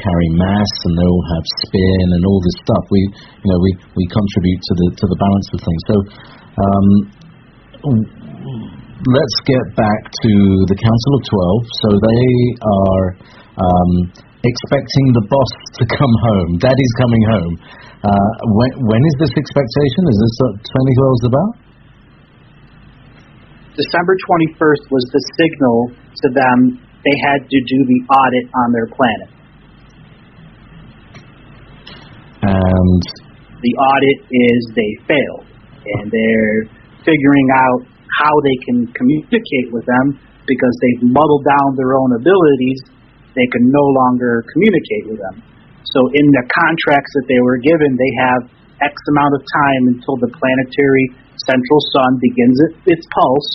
A: carry mass, and they all have spin, and all this stuff. We contribute to the balance of things. So let's get back to the Council of 12. So they are expecting the boss to come home. Daddy's coming home. When is this expectation? Is this what 2012 is about?
B: December 21st was the signal to them they had to do the audit on their planet.
A: And
B: the audit is they failed, and they're figuring out how they can communicate with them, because they've muddled down their own abilities. They can no longer communicate with them. So in the contracts that they were given, they have X amount of time until the planetary central sun begins its pulse.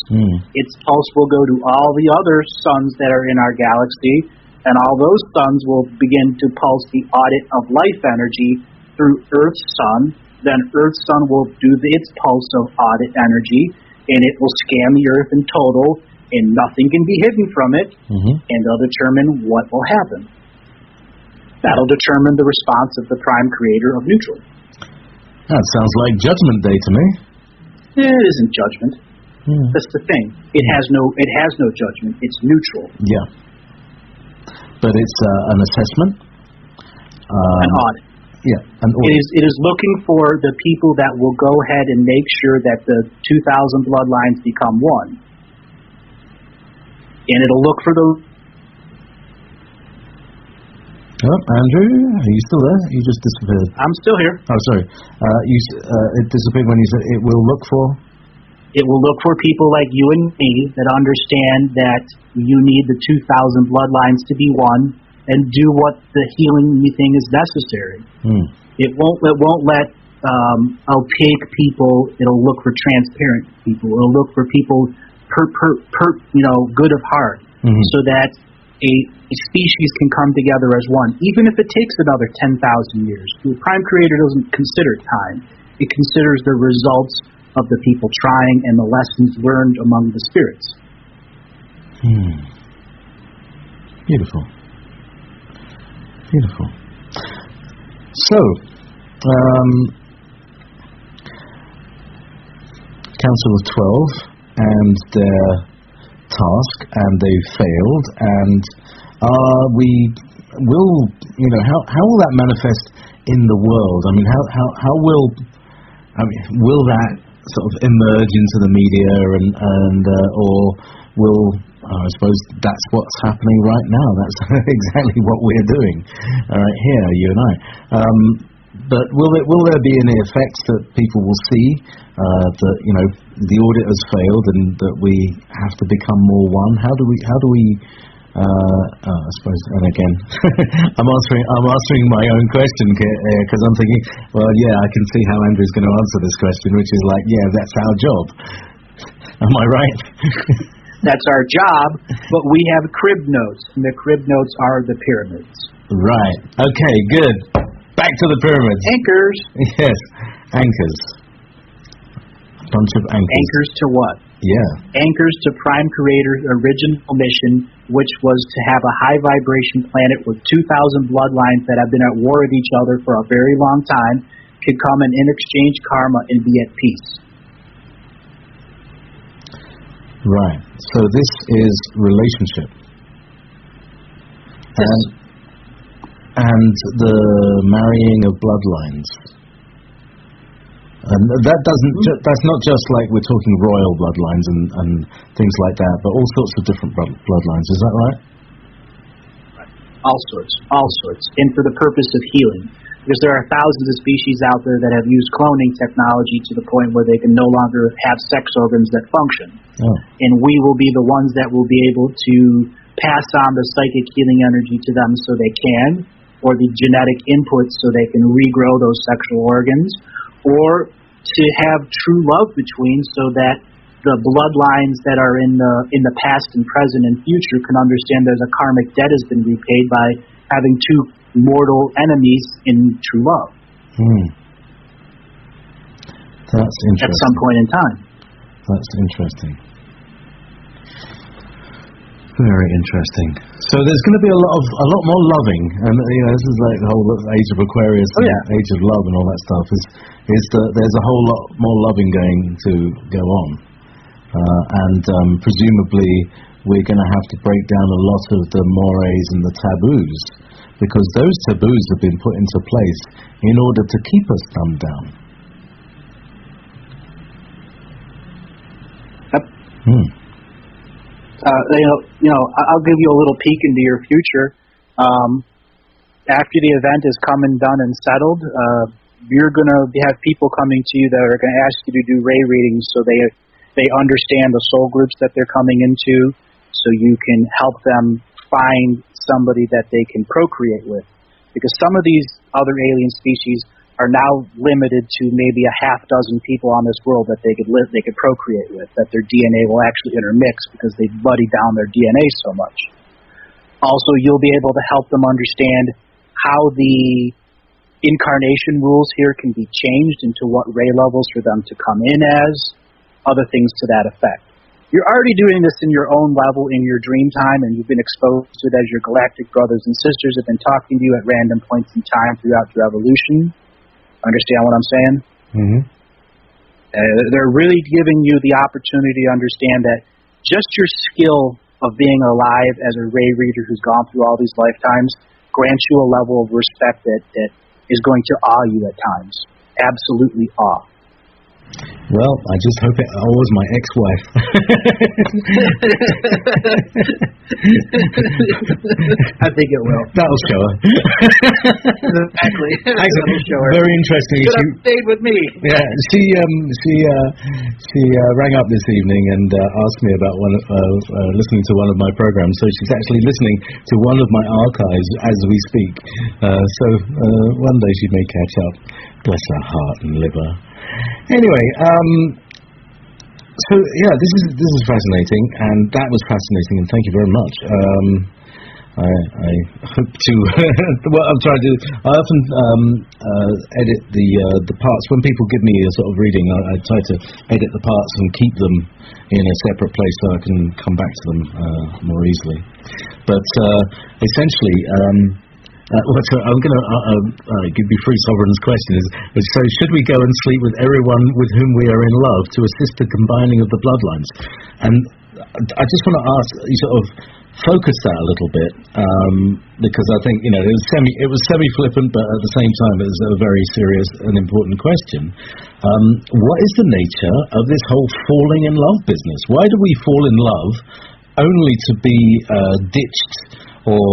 B: Its pulse will go to all the other suns that are in our galaxy, and all those suns will begin to pulse the audit of life energy through Earth's sun. Then Earth's sun will do its pulse of audit energy, and it will scan the Earth in total, and nothing can be hidden from it, and they'll determine what will happen. That'll determine the response of the prime creator of neutral.
A: That sounds like Judgment Day to me.
B: It isn't judgment. That's the thing. It has no judgment. It's neutral.
A: Yeah. But it's an assessment.
B: An audit.
A: Yeah. An audit.
B: It is looking for the people that will go ahead and make sure that the 2,000 bloodlines become one. And it'll look for those.
A: Oh, Andrew, are you still there? You just disappeared.
B: I'm still here.
A: Oh, sorry. It disappeared when you said it will look for?
B: It will look for people like you and me that understand that you need the 2,000 bloodlines to be one, and do what the healing you think is necessary. It won't let opaque people. It'll look for transparent people. It'll look for people good of heart, so that a species can come together as one, even if it takes another 10,000 years. The Prime Creator doesn't consider time. It considers the results of the people trying and the lessons learned among the spirits.
A: Beautiful. Beautiful. So, Council of 12 and their task, and they failed, and we will, how will that manifest in the world? I mean, will that sort of emerge into the media, and or will, I suppose that's what's happening right now. That's exactly what we're doing right here, you and I. But will there be any effects that people will see that the audit has failed and that we have to become more one? How do we I suppose, and again, I'm answering my own question because I'm thinking, well, yeah, I can see how Andrew's going to answer this question, which is like, yeah, that's our job. Am I right?
B: That's our job, but we have crib notes, and the crib notes are the pyramids.
A: Right. Okay, good. Back to the pyramids.
B: Anchors.
A: Yes, anchors. A bunch of anchors.
B: Anchors to what?
A: Yeah.
B: Anchors to Prime Creator's original mission, which was to have a high vibration planet where 2,000 bloodlines that have been at war with each other for a very long time could come and exchange karma and be at peace.
A: Right. So this is relationship.
B: Yes.
A: And the marrying of bloodlines. And that's not just like we're talking royal bloodlines and things like that, but all sorts of different bloodlines. Is that right?
B: All sorts. And for the purpose of healing. Because there are thousands of species out there that have used cloning technology to the point where they can no longer have sex organs that function.
A: Oh.
B: And we will be the ones that will be able to pass on the psychic healing energy to them so they can, or the genetic input so they can regrow those sexual organs, or to have true love between so that the bloodlines that are in the past and present and future can understand there's a karmic debt has been repaid by having two mortal enemies in true love.
A: That's interesting.
B: At some point in time.
A: That's interesting. Very interesting. So there's going to be a lot more loving, and this is like the whole age of Aquarius, age of love, and all that stuff. Is that there's a whole lot more loving going to go on, and presumably we're going to have to break down a lot of the mores and the taboos, because those taboos have been put into place in order to keep us dumbed down.
B: Yep. I'll give you a little peek into your future. After the event is come and done and settled, you're going to have people coming to you that are going to ask you to do ray readings so they understand the soul groups that they're coming into, so you can help them find somebody that they can procreate with. Because some of these other alien species are now limited to maybe a half dozen people on this world that they could procreate with, that their DNA will actually intermix because they've buddied down their DNA so much. Also, you'll be able to help them understand how the incarnation rules here can be changed into what ray levels for them to come in as, other things to that effect. You're already doing this in your own level in your dream time, and you've been exposed to it as your galactic brothers and sisters have been talking to you at random points in time throughout your evolution. Understand what I'm saying?
A: Mm-hmm.
B: They're really giving you the opportunity to understand that just your skill of being alive as a ray reader who's gone through all these lifetimes grants you a level of respect that is going to awe you at times. Absolutely awe.
A: Well, I just hope it was my ex-wife.
B: I think it will.
A: That'll show her.
B: Exactly. That'll show her.
A: Very interesting.
B: Should have stayed with me.
A: Yeah, she rang up this evening and asked me about listening to one of my programs. So she's actually listening to one of my archives as we speak. So one day she may catch up. Bless her heart and liver. Anyway, so yeah, this is fascinating, and that was fascinating, and thank you very much. I hope to. What I'm trying to do, I often edit the parts when people give me a sort of reading. I try to edit the parts and keep them in a separate place so I can come back to them more easily. But essentially. I'm going to give you Free Sovereign's question is so should we go and sleep with everyone with whom we are in love to assist the combining of the bloodlines? And I just want to ask you sort of focus that a little bit because I think it was semi-flippant, but at the same time it was a very serious and important question. What is the nature of this whole falling in love business? Why do we fall in love only to be ditched or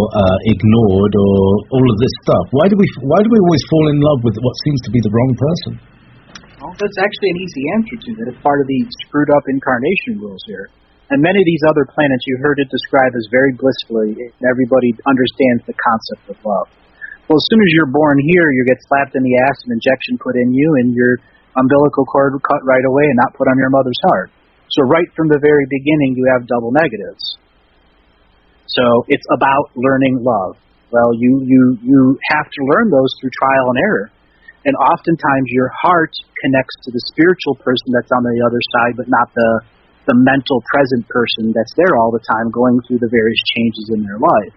A: ignored, or all of this stuff? Why do we always fall in love with what seems to be the wrong person?
B: Well, that's actually an easy answer to that. It's part of the screwed up incarnation rules here. And many of these other planets you heard it described as very blissfully, and everybody understands the concept of love. Well, as soon as you're born here, you get slapped in the ass, an injection put in you, and your umbilical cord cut right away and not put on your mother's heart. So right from the very beginning, you have double negatives. So it's about learning love. Well, you have to learn those through trial and error. And oftentimes your heart connects to the spiritual person that's on the other side, but not the mental present person that's there all the time going through the various changes in their life.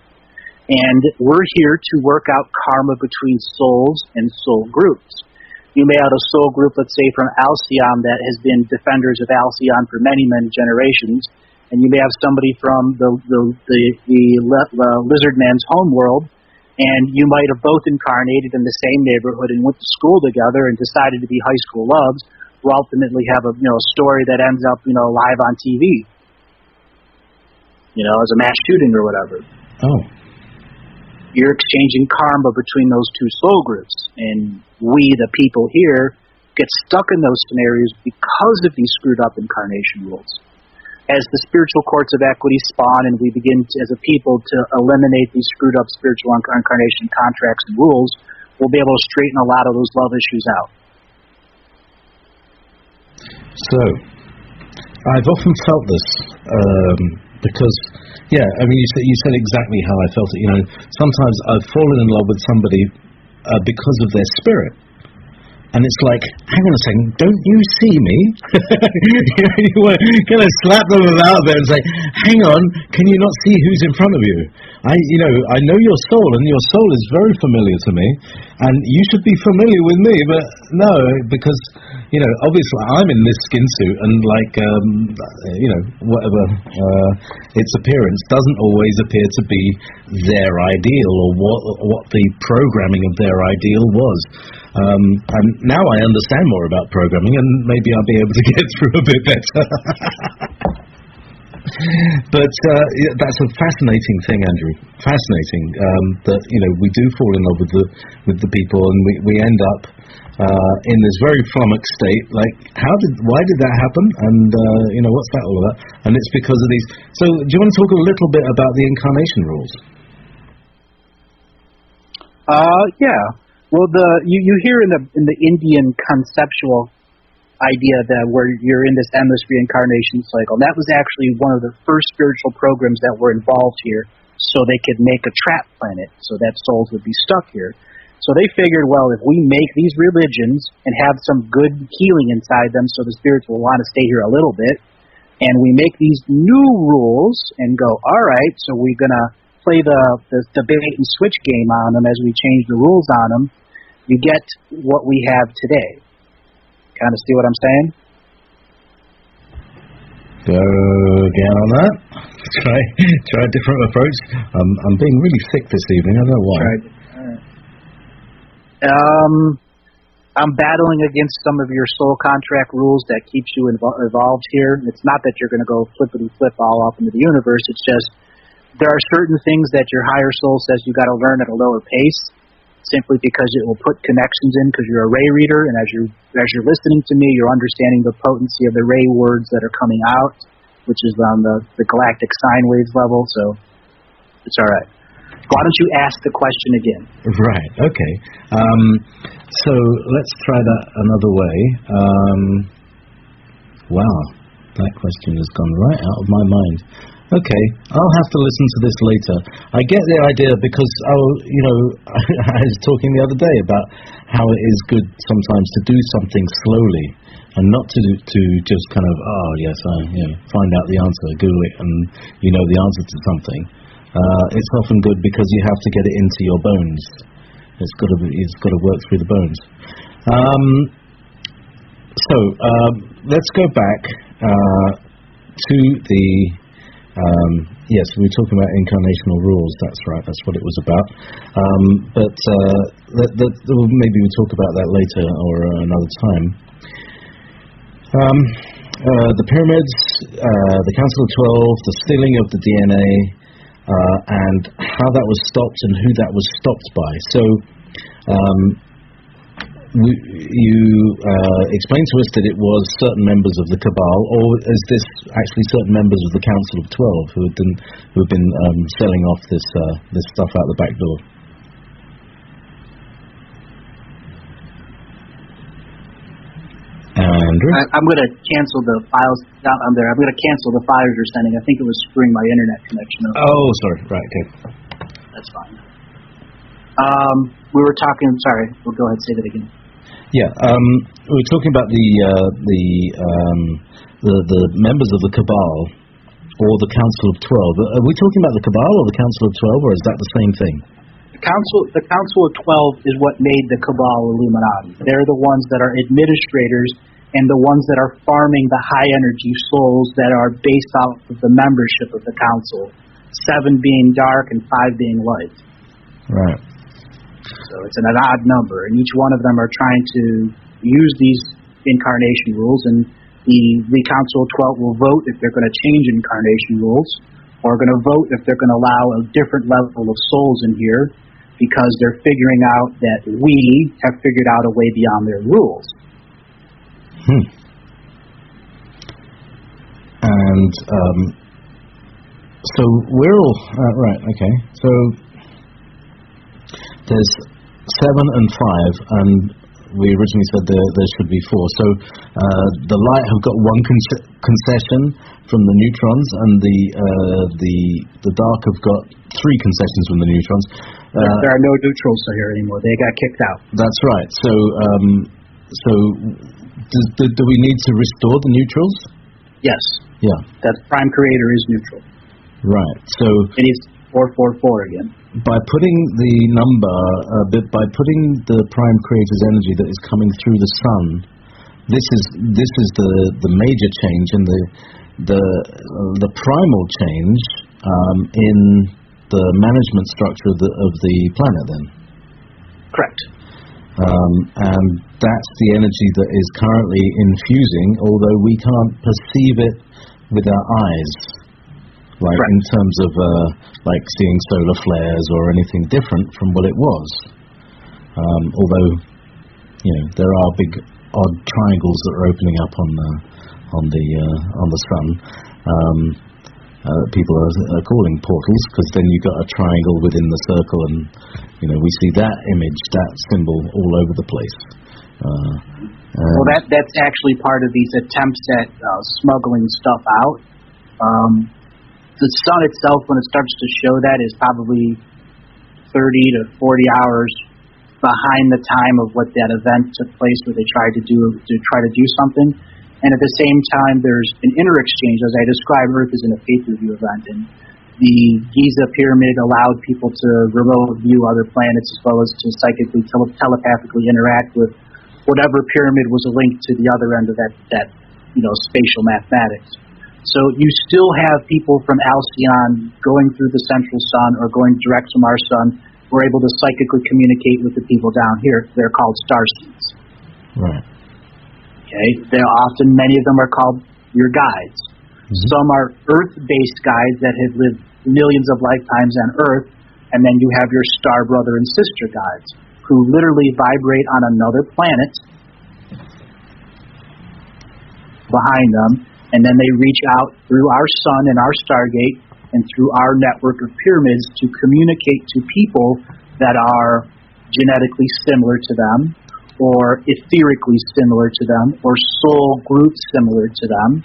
B: And we're here to work out karma between souls and soul groups. You may have a soul group, let's say from Alcyon, that has been defenders of Alcyon for many, many generations. And you may have somebody from the lizard man's homeworld, and you might have both incarnated in the same neighborhood and went to school together and decided to be high school loves, who ultimately have a story that ends up live on TV, as a mass shooting or whatever.
A: Oh,
B: you're exchanging karma between those two soul groups, and we, the people here, get stuck in those scenarios because of these screwed up incarnation rules. As the spiritual courts of equity spawn and we begin to, as a people to eliminate these screwed up spiritual incarnation contracts and rules, we'll be able to straighten a lot of those love issues out.
A: So, I've often felt this because, you said exactly how I felt it. Sometimes I've fallen in love with somebody because of their spirit. And it's like, hang on a second, don't you see me? You want to kind of slap them out there and say, hang on, can you not see who's in front of you? I know your soul, and your soul is very familiar to me, and you should be familiar with me, but no, because, obviously I'm in this skin suit, and whatever, its appearance doesn't always appear to be their ideal, or what the programming of their ideal was. And now I understand more about programming, and maybe I'll be able to get through a bit better. But that's a fascinating thing, Andrew. Fascinating that we do fall in love with the people, and we end up in this very flummoxed state. Like, why did that happen? And what's that all about? And it's because of these. So, do you want to talk a little bit about the incarnation rules?
B: Yeah. Well, you hear in the Indian conceptual idea that where you're in this endless reincarnation cycle. And that was actually one of the first spiritual programs that were involved here, so they could make a trap planet, so that souls would be stuck here. So they figured, well, if we make these religions and have some good healing inside them, so the spirits will want to stay here a little bit, and we make these new rules and go, all right, so we're going to play the bait and switch game on them as we change the rules on them, you get what we have today. Kind of see what I'm saying?
A: Go again on that. Try a different approach. I'm being really sick this evening. I don't know why.
B: I'm battling against some of your soul contract rules that keeps you evolved here. It's not that you're going to go flippity-flip all off into the universe. It's just there are certain things that your higher soul says you got to learn at a lower pace, simply because it will put connections in because you're a ray reader, and as you're listening to me, you're understanding the potency of the ray words that are coming out, which is on the galactic sine waves level. So it's all right. Why don't you ask the question again?
A: Right, okay. So let's try that another way. Wow, that question has gone right out of my mind. Okay, I'll have to listen to this later. I get the idea because, I was talking the other day about how it is good sometimes to do something slowly and not to just kind of, find out the answer, Google it, and you know the answer to something. It's often good because you have to get it into your bones. It's got to work through the bones. Let's go back to the. Yes, we were talking about incarnational rules. That's right. That's what it was about. Maybe we'll talk about that later or another time. The pyramids, the Council of 12, the stealing of the DNA. And how that was stopped and who that was stopped by. So you explained to us that it was certain members of the Cabal, or is this actually certain members of the Council of 12 who have been selling off this stuff out the back door? Andrew?
B: I'm going to cancel the files out on there. I'm going to cancel the files you're sending. I think it was screwing my internet connection up.
A: Oh, sorry. Right, okay.
B: That's fine. We were talking. Sorry. We'll go ahead and say that again.
A: Yeah. We were talking about the members of the Cabal or the Council of 12. Are we talking about the Cabal or the Council of 12, or is that the same thing?
B: The Council of 12 is what made the Cabal Illuminati. They're the ones that are administrators and the ones that are farming the high-energy souls that are based off of the membership of the Council, 7 being dark and 5 being light.
A: Right.
B: So it's an odd number, and each one of them are trying to use these incarnation rules, and the Council of 12 will vote if they're going to change incarnation rules, or going to vote if they're going to allow a different level of souls in here, because they're figuring out that we have figured out a way beyond their rules.
A: And so we're all right. Okay. So there's 7 and 5, and we originally said there should be 4. So the light have got one concession from the neutrons, and the dark have got 3 concessions from the neutrons.
B: There are no neutrals here anymore. They got kicked out.
A: That's right. So do we need to restore the neutrals?
B: Yes.
A: Yeah.
B: That prime creator is neutral.
A: Right. So
B: it is 444 again.
A: By putting the number, by putting the prime creator's energy that is coming through the sun, this is the major change and the primal change in the management structure of the planet. Then.
B: Correct.
A: And that's the energy that is currently infusing, although we can't perceive it with our eyes, like in terms of like seeing solar flares or anything different from what it was. Although, there are big odd triangles that are opening up on the sun. People are calling portals because then you've got a triangle within the circle, and we see that image, that symbol all over the place.
B: Well, that's actually part of these attempts at smuggling stuff out. The sun itself, when it starts to show that, is probably 30 to 40 hours behind the time of what that event took place, where they tried to do something. And at the same time, there's an inner exchange. As I described, Earth is in a pay-per-view event, and the Giza pyramid allowed people to remote view other planets as well as to psychically, telepathically interact with whatever pyramid was linked to the other end of that spatial mathematics. So you still have people from Alcyon going through the central sun or going direct from our sun who are able to psychically communicate with the people down here. They're called starseeds.
A: Right.
B: Okay, many of them are called your guides. Mm-hmm. Some are Earth-based guides that have lived millions of lifetimes on Earth, and then you have your star brother and sister guides, who literally vibrate on another planet behind them, and then they reach out through our sun and our Stargate and through our network of pyramids to communicate to people that are genetically similar to them, or etherically similar to them, or soul group similar to them.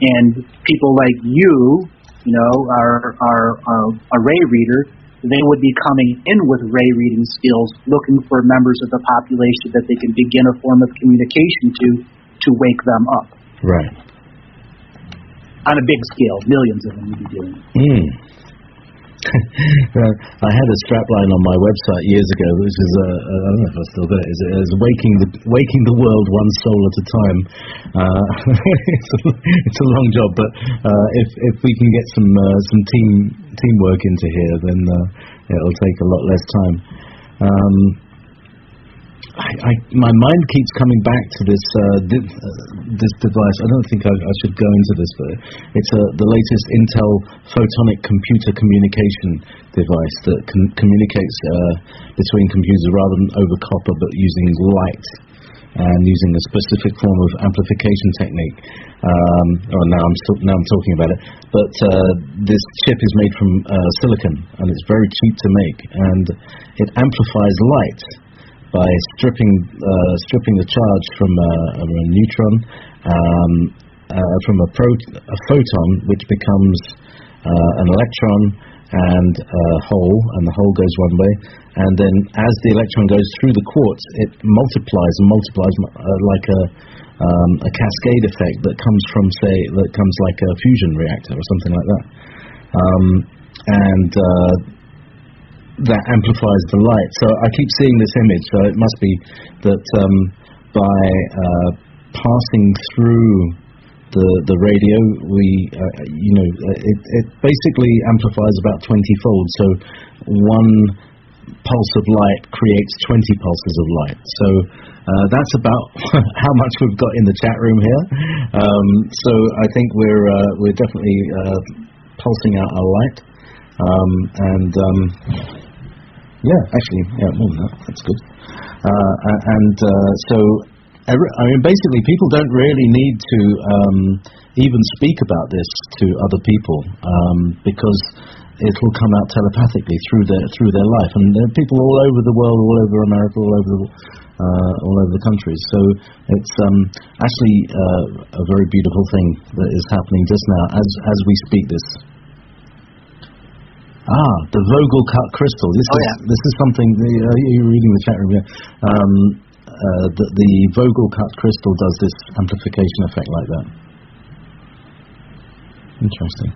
B: And people like you know, are a ray reader. They would be coming in with ray reading skills, looking for members of the population that they can begin a form of communication to wake them up.
A: Right.
B: On a big scale, millions of them you'd be doing.
A: I had a strapline on my website years ago, which is I don't know if I still got it. Is waking the world one soul at a time. It's a long job, but if we can get some teamwork into here, then it'll take a lot less time. My mind keeps coming back to this device. I don't think I should go into this, but it's the latest Intel photonic computer communication device that communicates between computers rather than over copper, but using light and using a specific form of amplification technique. Now I'm talking about it. But this chip is made from silicon, and it's very cheap to make, and it amplifies light by stripping the charge from a neutron, from a photon, which becomes an electron and a hole, and the hole goes one way, and then as the electron goes through the quartz, it multiplies like a cascade effect that comes from, like a fusion reactor or something like that, and that amplifies the light. So I keep seeing this image. So it must be that by passing through the radio, it basically amplifies about 20-fold. So one pulse of light creates 20 pulses of light. So that's about how much we've got in the chat room here. So I think we're definitely pulsing out our light. More than that. That's good. Basically, people don't really need to even speak about this to other people because it will come out telepathically through their life, and there are people all over the world, all over America, all over the countries. So it's actually a very beautiful thing that is happening just now as we speak this. The Vogel cut crystal. This is something. You're reading the chat room here. The Vogel cut crystal does this amplification effect like that. Interesting.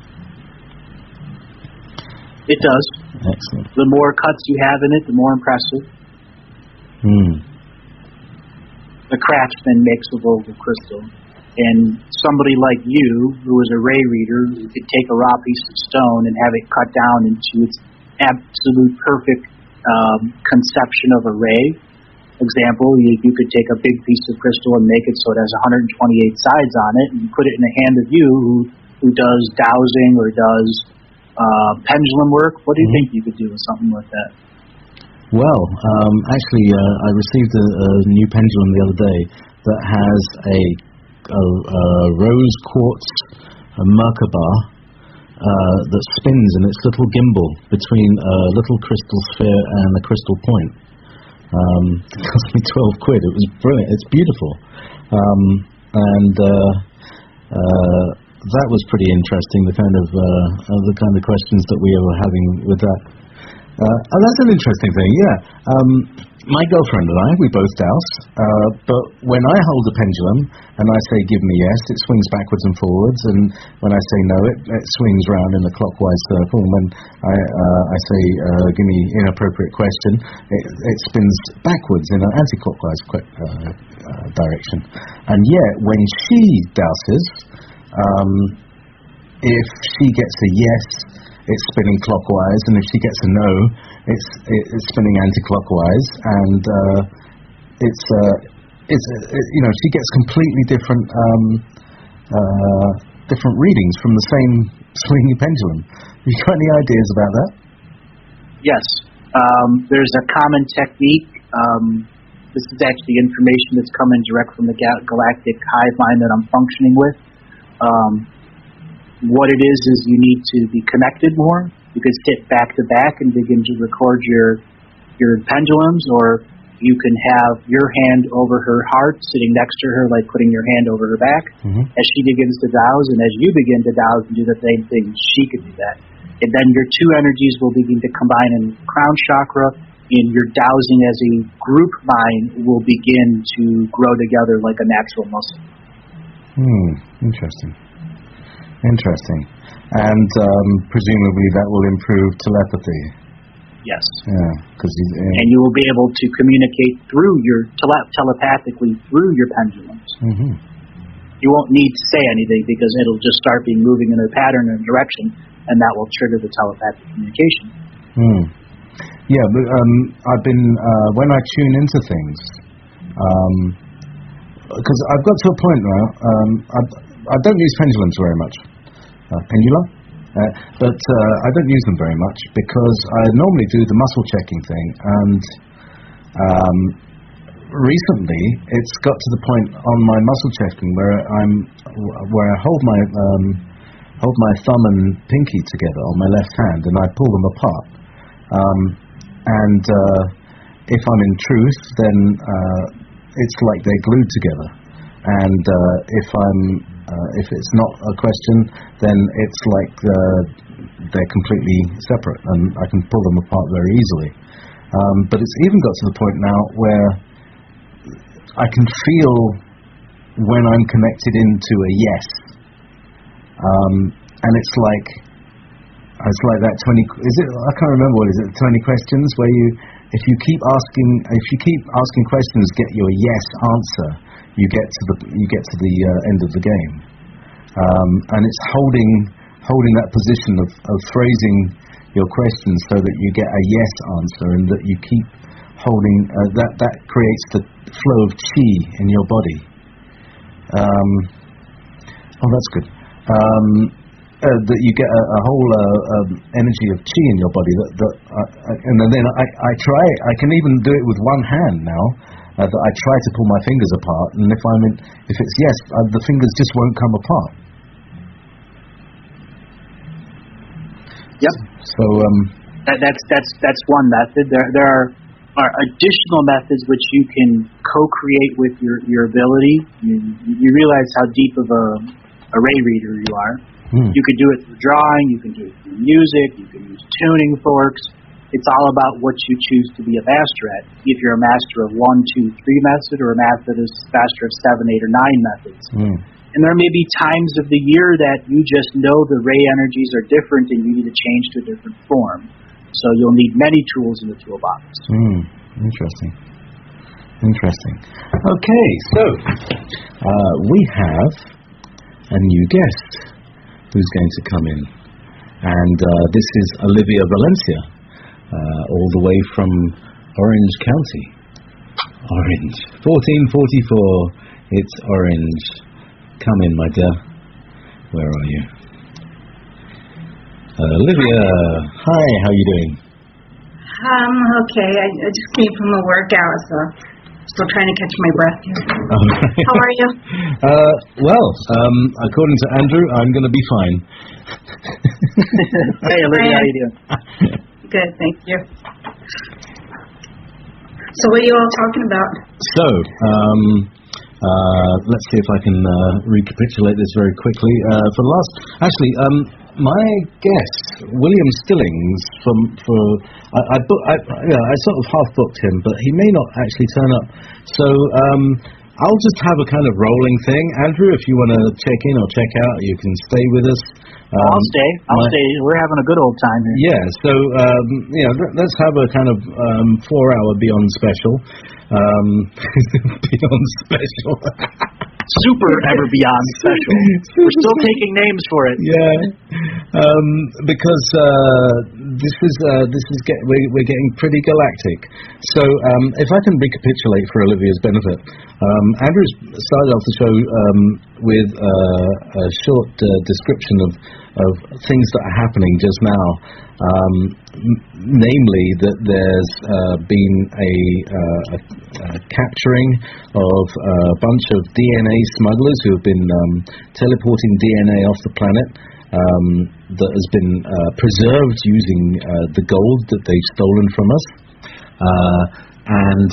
B: It does.
A: Excellent.
B: The more cuts you have in it, the more impressive. The craftsman makes the Vogel crystal. And somebody like you, who is a ray reader, you could take a raw piece of stone and have it cut down into its absolute perfect conception of a ray. Example, you could take a big piece of crystal and make it so it has 128 sides on it, and you put it in the hand of you who does dowsing or does pendulum work. What do you think you could do with something like that?
A: Well, actually, I received a new pendulum the other day that has a rose quartz Merkaba that spins in its little gimbal between a little crystal sphere and a crystal point. It cost me £12. It was brilliant. It's beautiful, and that was pretty interesting. The kind of questions that we were having with that. And that's an interesting thing. Yeah. My girlfriend and I, we both dowse, but when I hold a pendulum and I say give me yes, it swings backwards and forwards, and when I say no, it swings round in a clockwise circle, and when I say give me inappropriate question, it spins backwards in an anti-clockwise direction. And yet, when she douses, if she gets a yes, it's spinning clockwise, and if she gets a no, it's spinning anti-clockwise, and she gets completely different different readings from the same swinging pendulum. Have you got any ideas about that?
B: Yes. There's a common technique. This is actually information that's coming direct from the Galactic hive mind that I'm functioning with. What it is you need to be connected more. You can sit back to back and begin to record your pendulums, or you can have your hand over her heart, sitting next to her, like putting your hand over her back, as she begins to douse, and as you begin to douse and do the same thing, she can do that. And then your two energies will begin to combine in crown chakra, and your dowsing as a group mind will begin to grow together like a natural muscle.
A: Interesting. And presumably that will improve telepathy.
B: Yes.
A: Yeah, because
B: and you will be able to communicate through your telepathically through your pendulums. You won't need to say anything because it'll just start being moving in a pattern and direction, and that will trigger the telepathic communication.
A: Yeah, but I've been when I tune into things, because I've got to a point now. I don't use pendulums very much. But I don't use them very much because I normally do the muscle checking thing, and recently it's got to the point on my muscle checking where I hold my thumb and pinky together on my left hand and I pull them apart, and if I'm in truth, then it's like they're glued together, and if it's not a question, then it's like they're completely separate, and I can pull them apart very easily. But it's even got to the point now where I can feel when I'm connected into a yes, and it's like that 20. Is it? I can't remember what is it. 20 questions where if you keep asking questions, get your yes answer. You get to the end of the game, and it's holding that position of phrasing your questions so that you get a yes answer, and that you keep holding that creates the flow of chi in your body. That's good. That you get a whole energy of chi in your body. And then I try. I can even do it with one hand now. That I try to pull my fingers apart, and if it's yes, the fingers just won't come apart.
B: Yep.
A: So
B: that's one method. There are additional methods which you can co-create with your ability. You realize how deep of a ray reader you are. You can do it through drawing. You can do it through music. You can use tuning forks. It's all about what you choose to be a master at. If you're a master of 1, 2, 3 method, or a master of 7, 8, or 9 methods. And there may be times of the year that you just know the ray energies are different and you need to change to a different form. So you'll need many tools in the toolbox.
A: Interesting. Okay, so we have a new guest who's going to come in, and this is Olivia Valencia. All the way from Orange County. Orange. 1444. It's Orange. Come in, my dear. Where are you? Olivia. Hi, how are you doing?
C: Okay. I just came from a workout, so still trying to catch my breath here.
A: Okay.
C: How are you?
A: According to Andrew, I'm going to be fine.
B: Hey, Olivia, how you doing?
C: Good, thank you. So what are you all talking about?
A: So, let's see if I can recapitulate this very quickly. My guest, William Stillings, I sort of half booked him, but he may not actually turn up. So I'll just have a kind of rolling thing. Andrew, if you want to check in or check out, you can stay with us.
B: I'll stay. We're having a good old time here.
A: Yeah, so let's have a kind of 4-hour Beyond special. Beyond special.
B: super ever beyond special. We're still taking names for it.
A: Yeah, because we're getting pretty galactic. So if I can recapitulate for Olivia's benefit, Andrew started off the show with a short description of things that are happening just now. Namely, that there's been a capturing of a bunch of DNA smugglers who have been teleporting DNA off the planet that has been preserved using the gold that they've stolen from us. And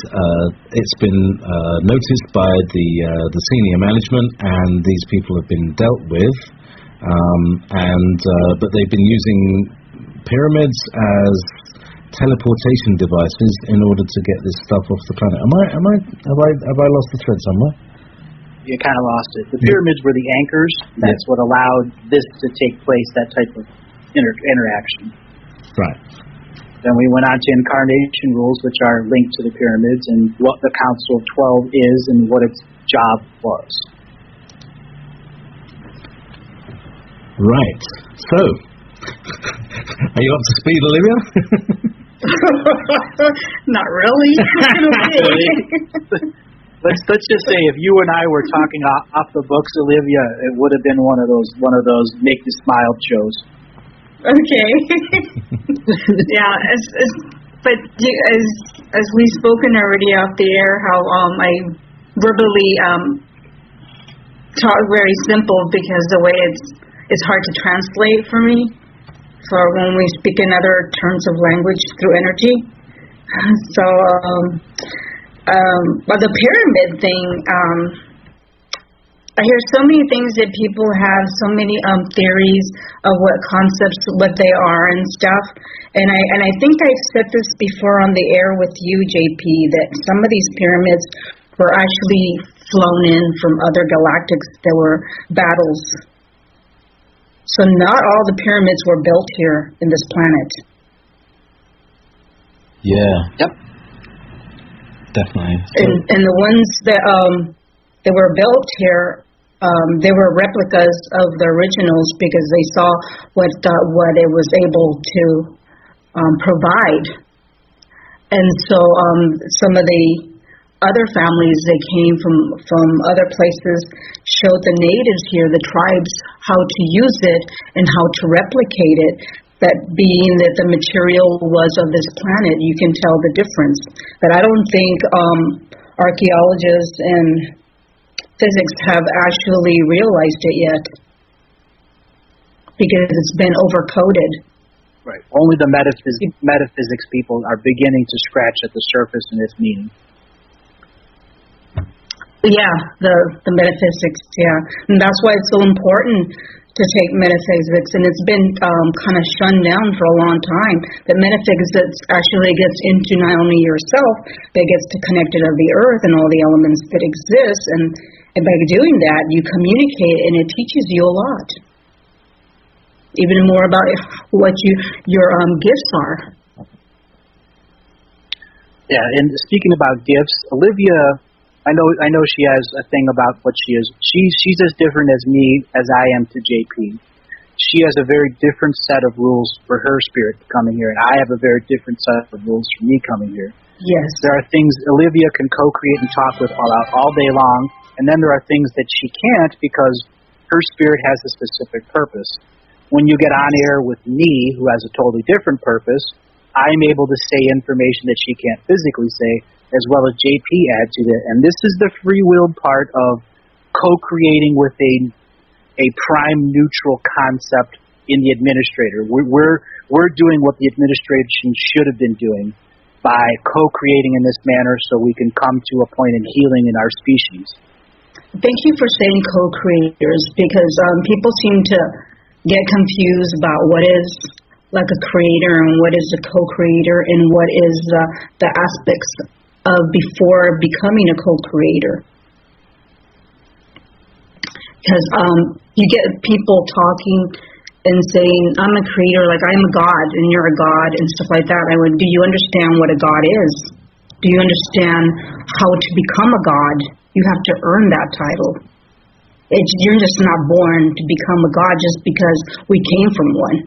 A: it's been noticed by the senior management, and these people have been dealt with. But they've been using pyramids as teleportation devices in order to get this stuff off the planet. Have I lost the thread somewhere?
B: You kind of lost it. The pyramids were the anchors. That's what allowed this to take place, that type of interaction.
A: Right.
B: Then we went on to incarnation rules, which are linked to the pyramids, and what the Council of 12 is and what its job was.
A: Right. So, are you up to speed, Olivia?
C: Not really.
B: Let's just say if you and I were talking off the books, Olivia, it would have been one of those make you smile shows.
C: Okay. Yeah. But as we've spoken already off the air, how I verbally talk very simple because the way it's hard to translate for me. For when we speak in other terms of language through energy. So, but the pyramid thing, I hear so many things that people have, so many theories of what concepts, what they are and stuff. And I think I've said this before on the air with you, JayP, that some of these pyramids were actually flown in from other galactics. There were battles. So not all the pyramids were built here in this planet.
A: Yeah.
B: Yep.
A: Definitely.
C: And the ones that were built here, they were replicas of the originals because they saw what it was able to provide. And so some of the other families that came from other places showed the natives here, the tribes, how to use it and how to replicate it. That being that the material was of this planet, you can tell the difference. But I don't think archaeologists and physics have actually realized it yet because it's been overcoded.
B: Right. Only the metaphysics people are beginning to scratch at the surface in its meaning.
C: Yeah, the metaphysics, yeah. And that's why it's so important to take metaphysics, and it's been kind of shunned down for a long time. That metaphysics actually gets into not only yourself, but it gets to connected of the earth and all the elements that exist, and by doing that, you communicate, and it teaches you a lot. Even more about what your gifts are.
B: Yeah, and speaking about gifts, Olivia, I know she has a thing about what she is. She's as different as me as I am to JayP. She has a very different set of rules for her spirit coming here, and I have a very different set of rules for me coming here.
C: Yes.
B: There are things Olivia can co-create and talk with all day long, and then there are things that she can't because her spirit has a specific purpose. When you get on air with me, who has a totally different purpose, I'm able to say information that she can't physically say, as well as JayP add to that. And this is the free-willed part of co-creating with a prime neutral concept in the administrator. We're doing what the administration should have been doing by co-creating in this manner so we can come to a point in healing in our species.
C: Thank you for saying co-creators, because people seem to get confused about what is like a creator and what is a co-creator and what is the aspects of before becoming a co-creator. Because you get people talking and saying, I'm a creator, like I'm a god and you're a god and stuff like that. I went, do you understand what a god is? Do you understand how to become a god? You have to earn that title. You're just not born to become a god just because we came from one.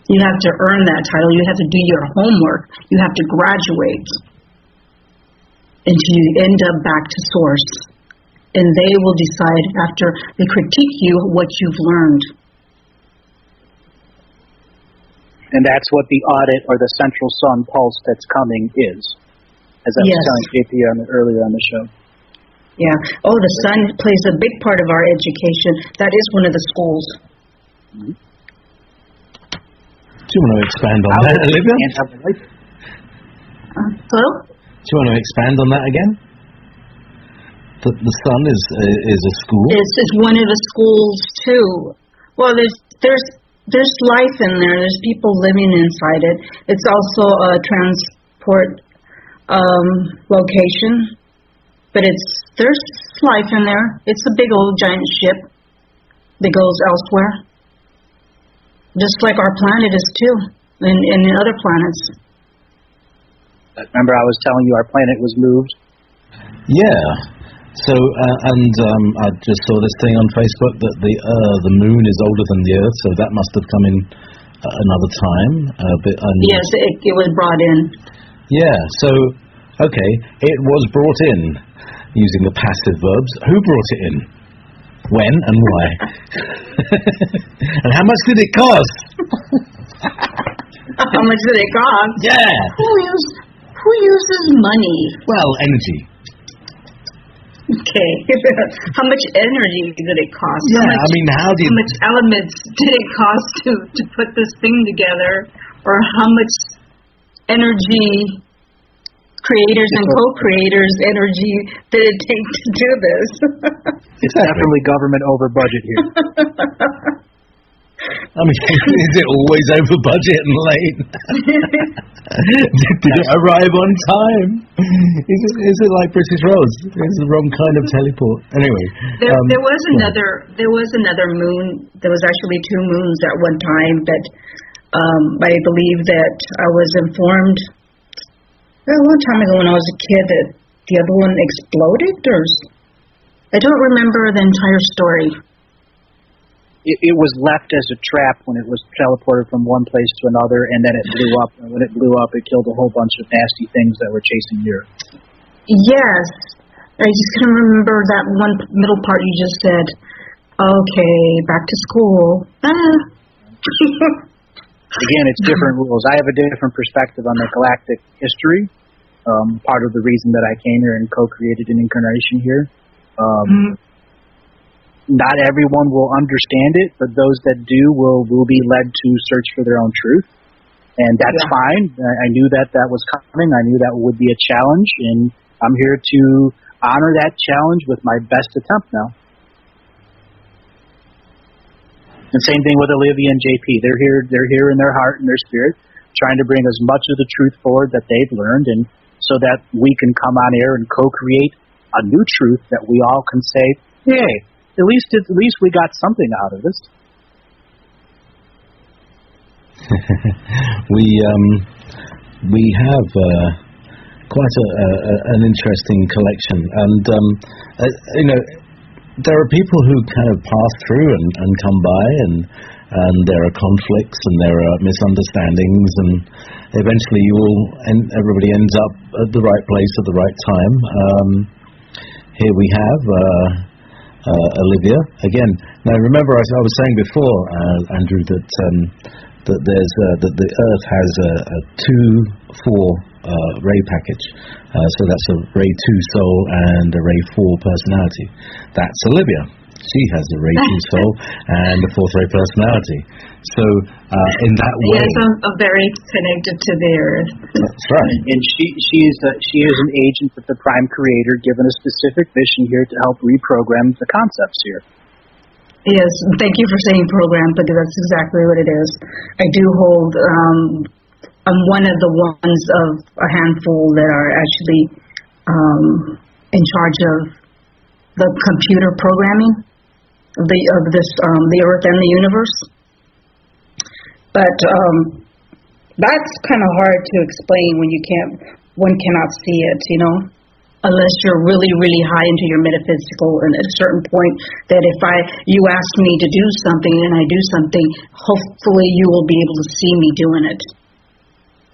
C: You have to earn that title. You have to do your homework. You have to graduate until you end up back to source. And they will decide after they critique you what you've learned.
B: And that's what the audit or the central sun pulse that's coming is, as I was telling JayP earlier on the show.
C: Yeah. Oh, the sun plays a big part of our education. That is one of the schools.
A: Mm-hmm. Do you want to expand on that, Olivia?
C: Hello?
A: Do you want to expand on that again? The sun is a school?
C: It's one of the schools, too. Well, there's life in there. There's people living inside it. It's also a transport location, but there's life in there. It's a big old giant ship that goes elsewhere, just like our planet is too, and other planets.
B: Remember, I was telling you our planet was moved.
A: Yeah. So, I just saw this thing on Facebook that the moon is older than the Earth, so that must have come in another time.
C: Yes, it was brought in.
A: Yeah, so, okay, it was brought in, using the passive verbs. Who brought it in? When and why? And how much did it cost?
C: How much did it cost?
A: Yeah.
C: Who uses money?
A: Well, energy.
C: Okay. How much energy did it cost?
A: Yeah, how
C: much elements did it cost to put this thing together? Or how much energy, creators and co-creators energy did it take to do this?
B: It's definitely government over budget here.
A: Is it always over budget and late? Did it arrive on time? Is it like British roads? It's the wrong kind of teleport. Anyway,
C: there was another moon. There was actually two moons at one time, but I believe that I was informed a long time ago when I was a kid that the other one exploded. I don't remember the entire story.
B: It was left as a trap when it was teleported from one place to another, and then it blew up. And when it blew up, it killed a whole bunch of nasty things that were chasing the Earth.
C: Yes. I just couldn't remember that one middle part you just said. Okay, back to school.
B: Again, it's different rules. I have a different perspective on the galactic history. Part of the reason that I came here and co-created an incarnation here. Not everyone will understand it, but those that do will be led to search for their own truth. And that's fine. I knew that was coming. I knew that would be a challenge, and I'm here to honor that challenge with my best attempt now. And same thing with Olivia and JayP. They're here in their heart and their spirit, trying to bring as much of the truth forward that they've learned, and so that we can come on air and co-create a new truth that we all can say, hey, at least we got something out of this.
A: We have quite an interesting collection, and there are people who kind of pass through and come by, and there are conflicts and there are misunderstandings, and eventually everybody ends up at the right place at the right time. Here we have Olivia again. Now remember, I was saying before, Andrew, that the Earth has a 2-4 ray package. So that's a ray 2 soul and a ray 4 personality. That's Olivia. She has a ray 2 soul and a 4th ray personality. So in that way,
C: yes, I'm very connected to the Earth.
A: That's right.
B: And she is an agent of the Prime Creator, given a specific mission here to help reprogram the concepts here.
C: Yes, thank you for saying program, because that's exactly what it is. I do hold. I'm one of the ones of a handful that are actually in charge of the computer programming of the Earth and the universe. But that's kind of hard to explain when one cannot see it, unless you're really, really high into your metaphysical, and at a certain point that if you ask me to do something and I do something, hopefully you will be able to see me doing it.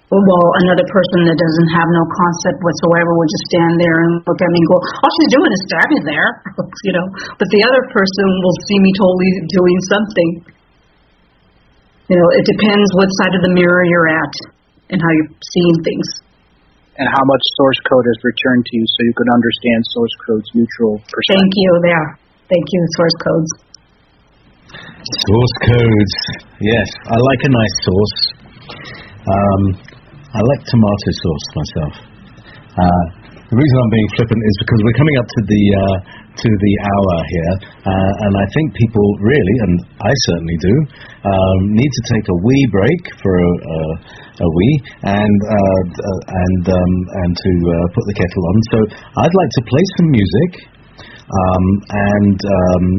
C: Well, another person that doesn't have no concept whatsoever will just stand there and look at me and go, all she's doing is standing there, But the other person will see me totally doing something. It depends what side of the mirror you're at and how you're seeing things.
B: And how much source code is returned to you so you can understand source code's neutral perspective.
C: Thank you, there. Thank you, source codes.
A: Source codes. Yes, I like a nice sauce. I like tomato sauce myself. The reason I'm being flippant is because we're coming up to the hour here, and I think people really, and I certainly do, need to take a wee break for a wee and to put the kettle on. So I'd like to play some music, and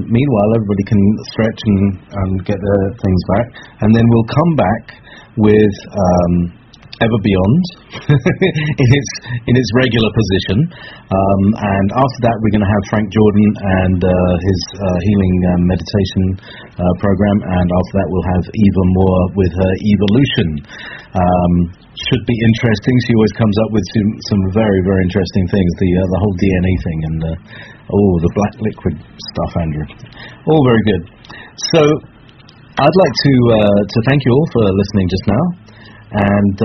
A: meanwhile everybody can stretch and get their things back, and then we'll come back with Ever Beyond in its regular position, and after that we're going to have Frank Jordan and his healing meditation program, and after that we'll have Eva Moore with her evolution. Should be interesting. She always comes up with some very, very interesting things, the whole DNA thing and the black liquid stuff, Andrew. All very good. So I'd like to thank you all for listening just now. And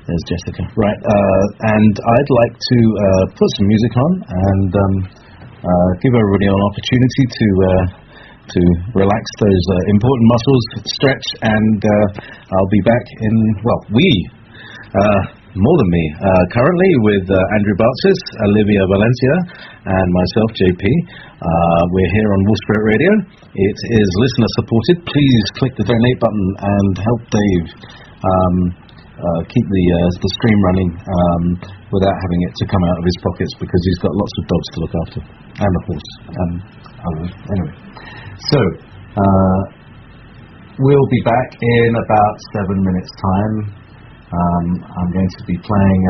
A: there's Jessica. Right, and I'd like to put some music on and give everybody an opportunity to relax those important muscles, stretch, and I'll be back in more than me currently with Andrew Bartzis, Olivia Valencia, and myself, JayP. We're here on Wolf Spirit Radio. It is listener supported. Please click the donate button and help Dave keep the stream running without having it to come out of his pockets, because he's got lots of dogs to look after and a horse and others. Anyway, so we'll be back in about 7 minutes' time. I'm going to be playing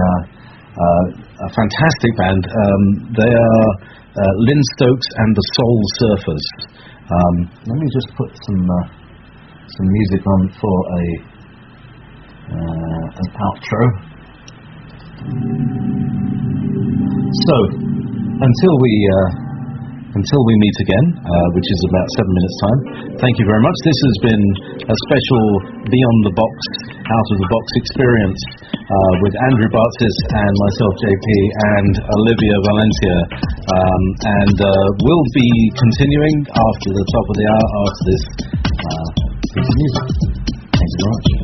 A: a fantastic band. They are Lynn Stokes and the Soul Surfers. Let me just put some music on for an outro. So, until we meet again, which is about 7 minutes' time, thank you very much. This has been a special Beyond the Box, Out of the Box experience with Andrew Bartzis and myself, JayP, and Olivia Valencia. And we'll be continuing after the top of the hour after this piece of music. Thank you very much.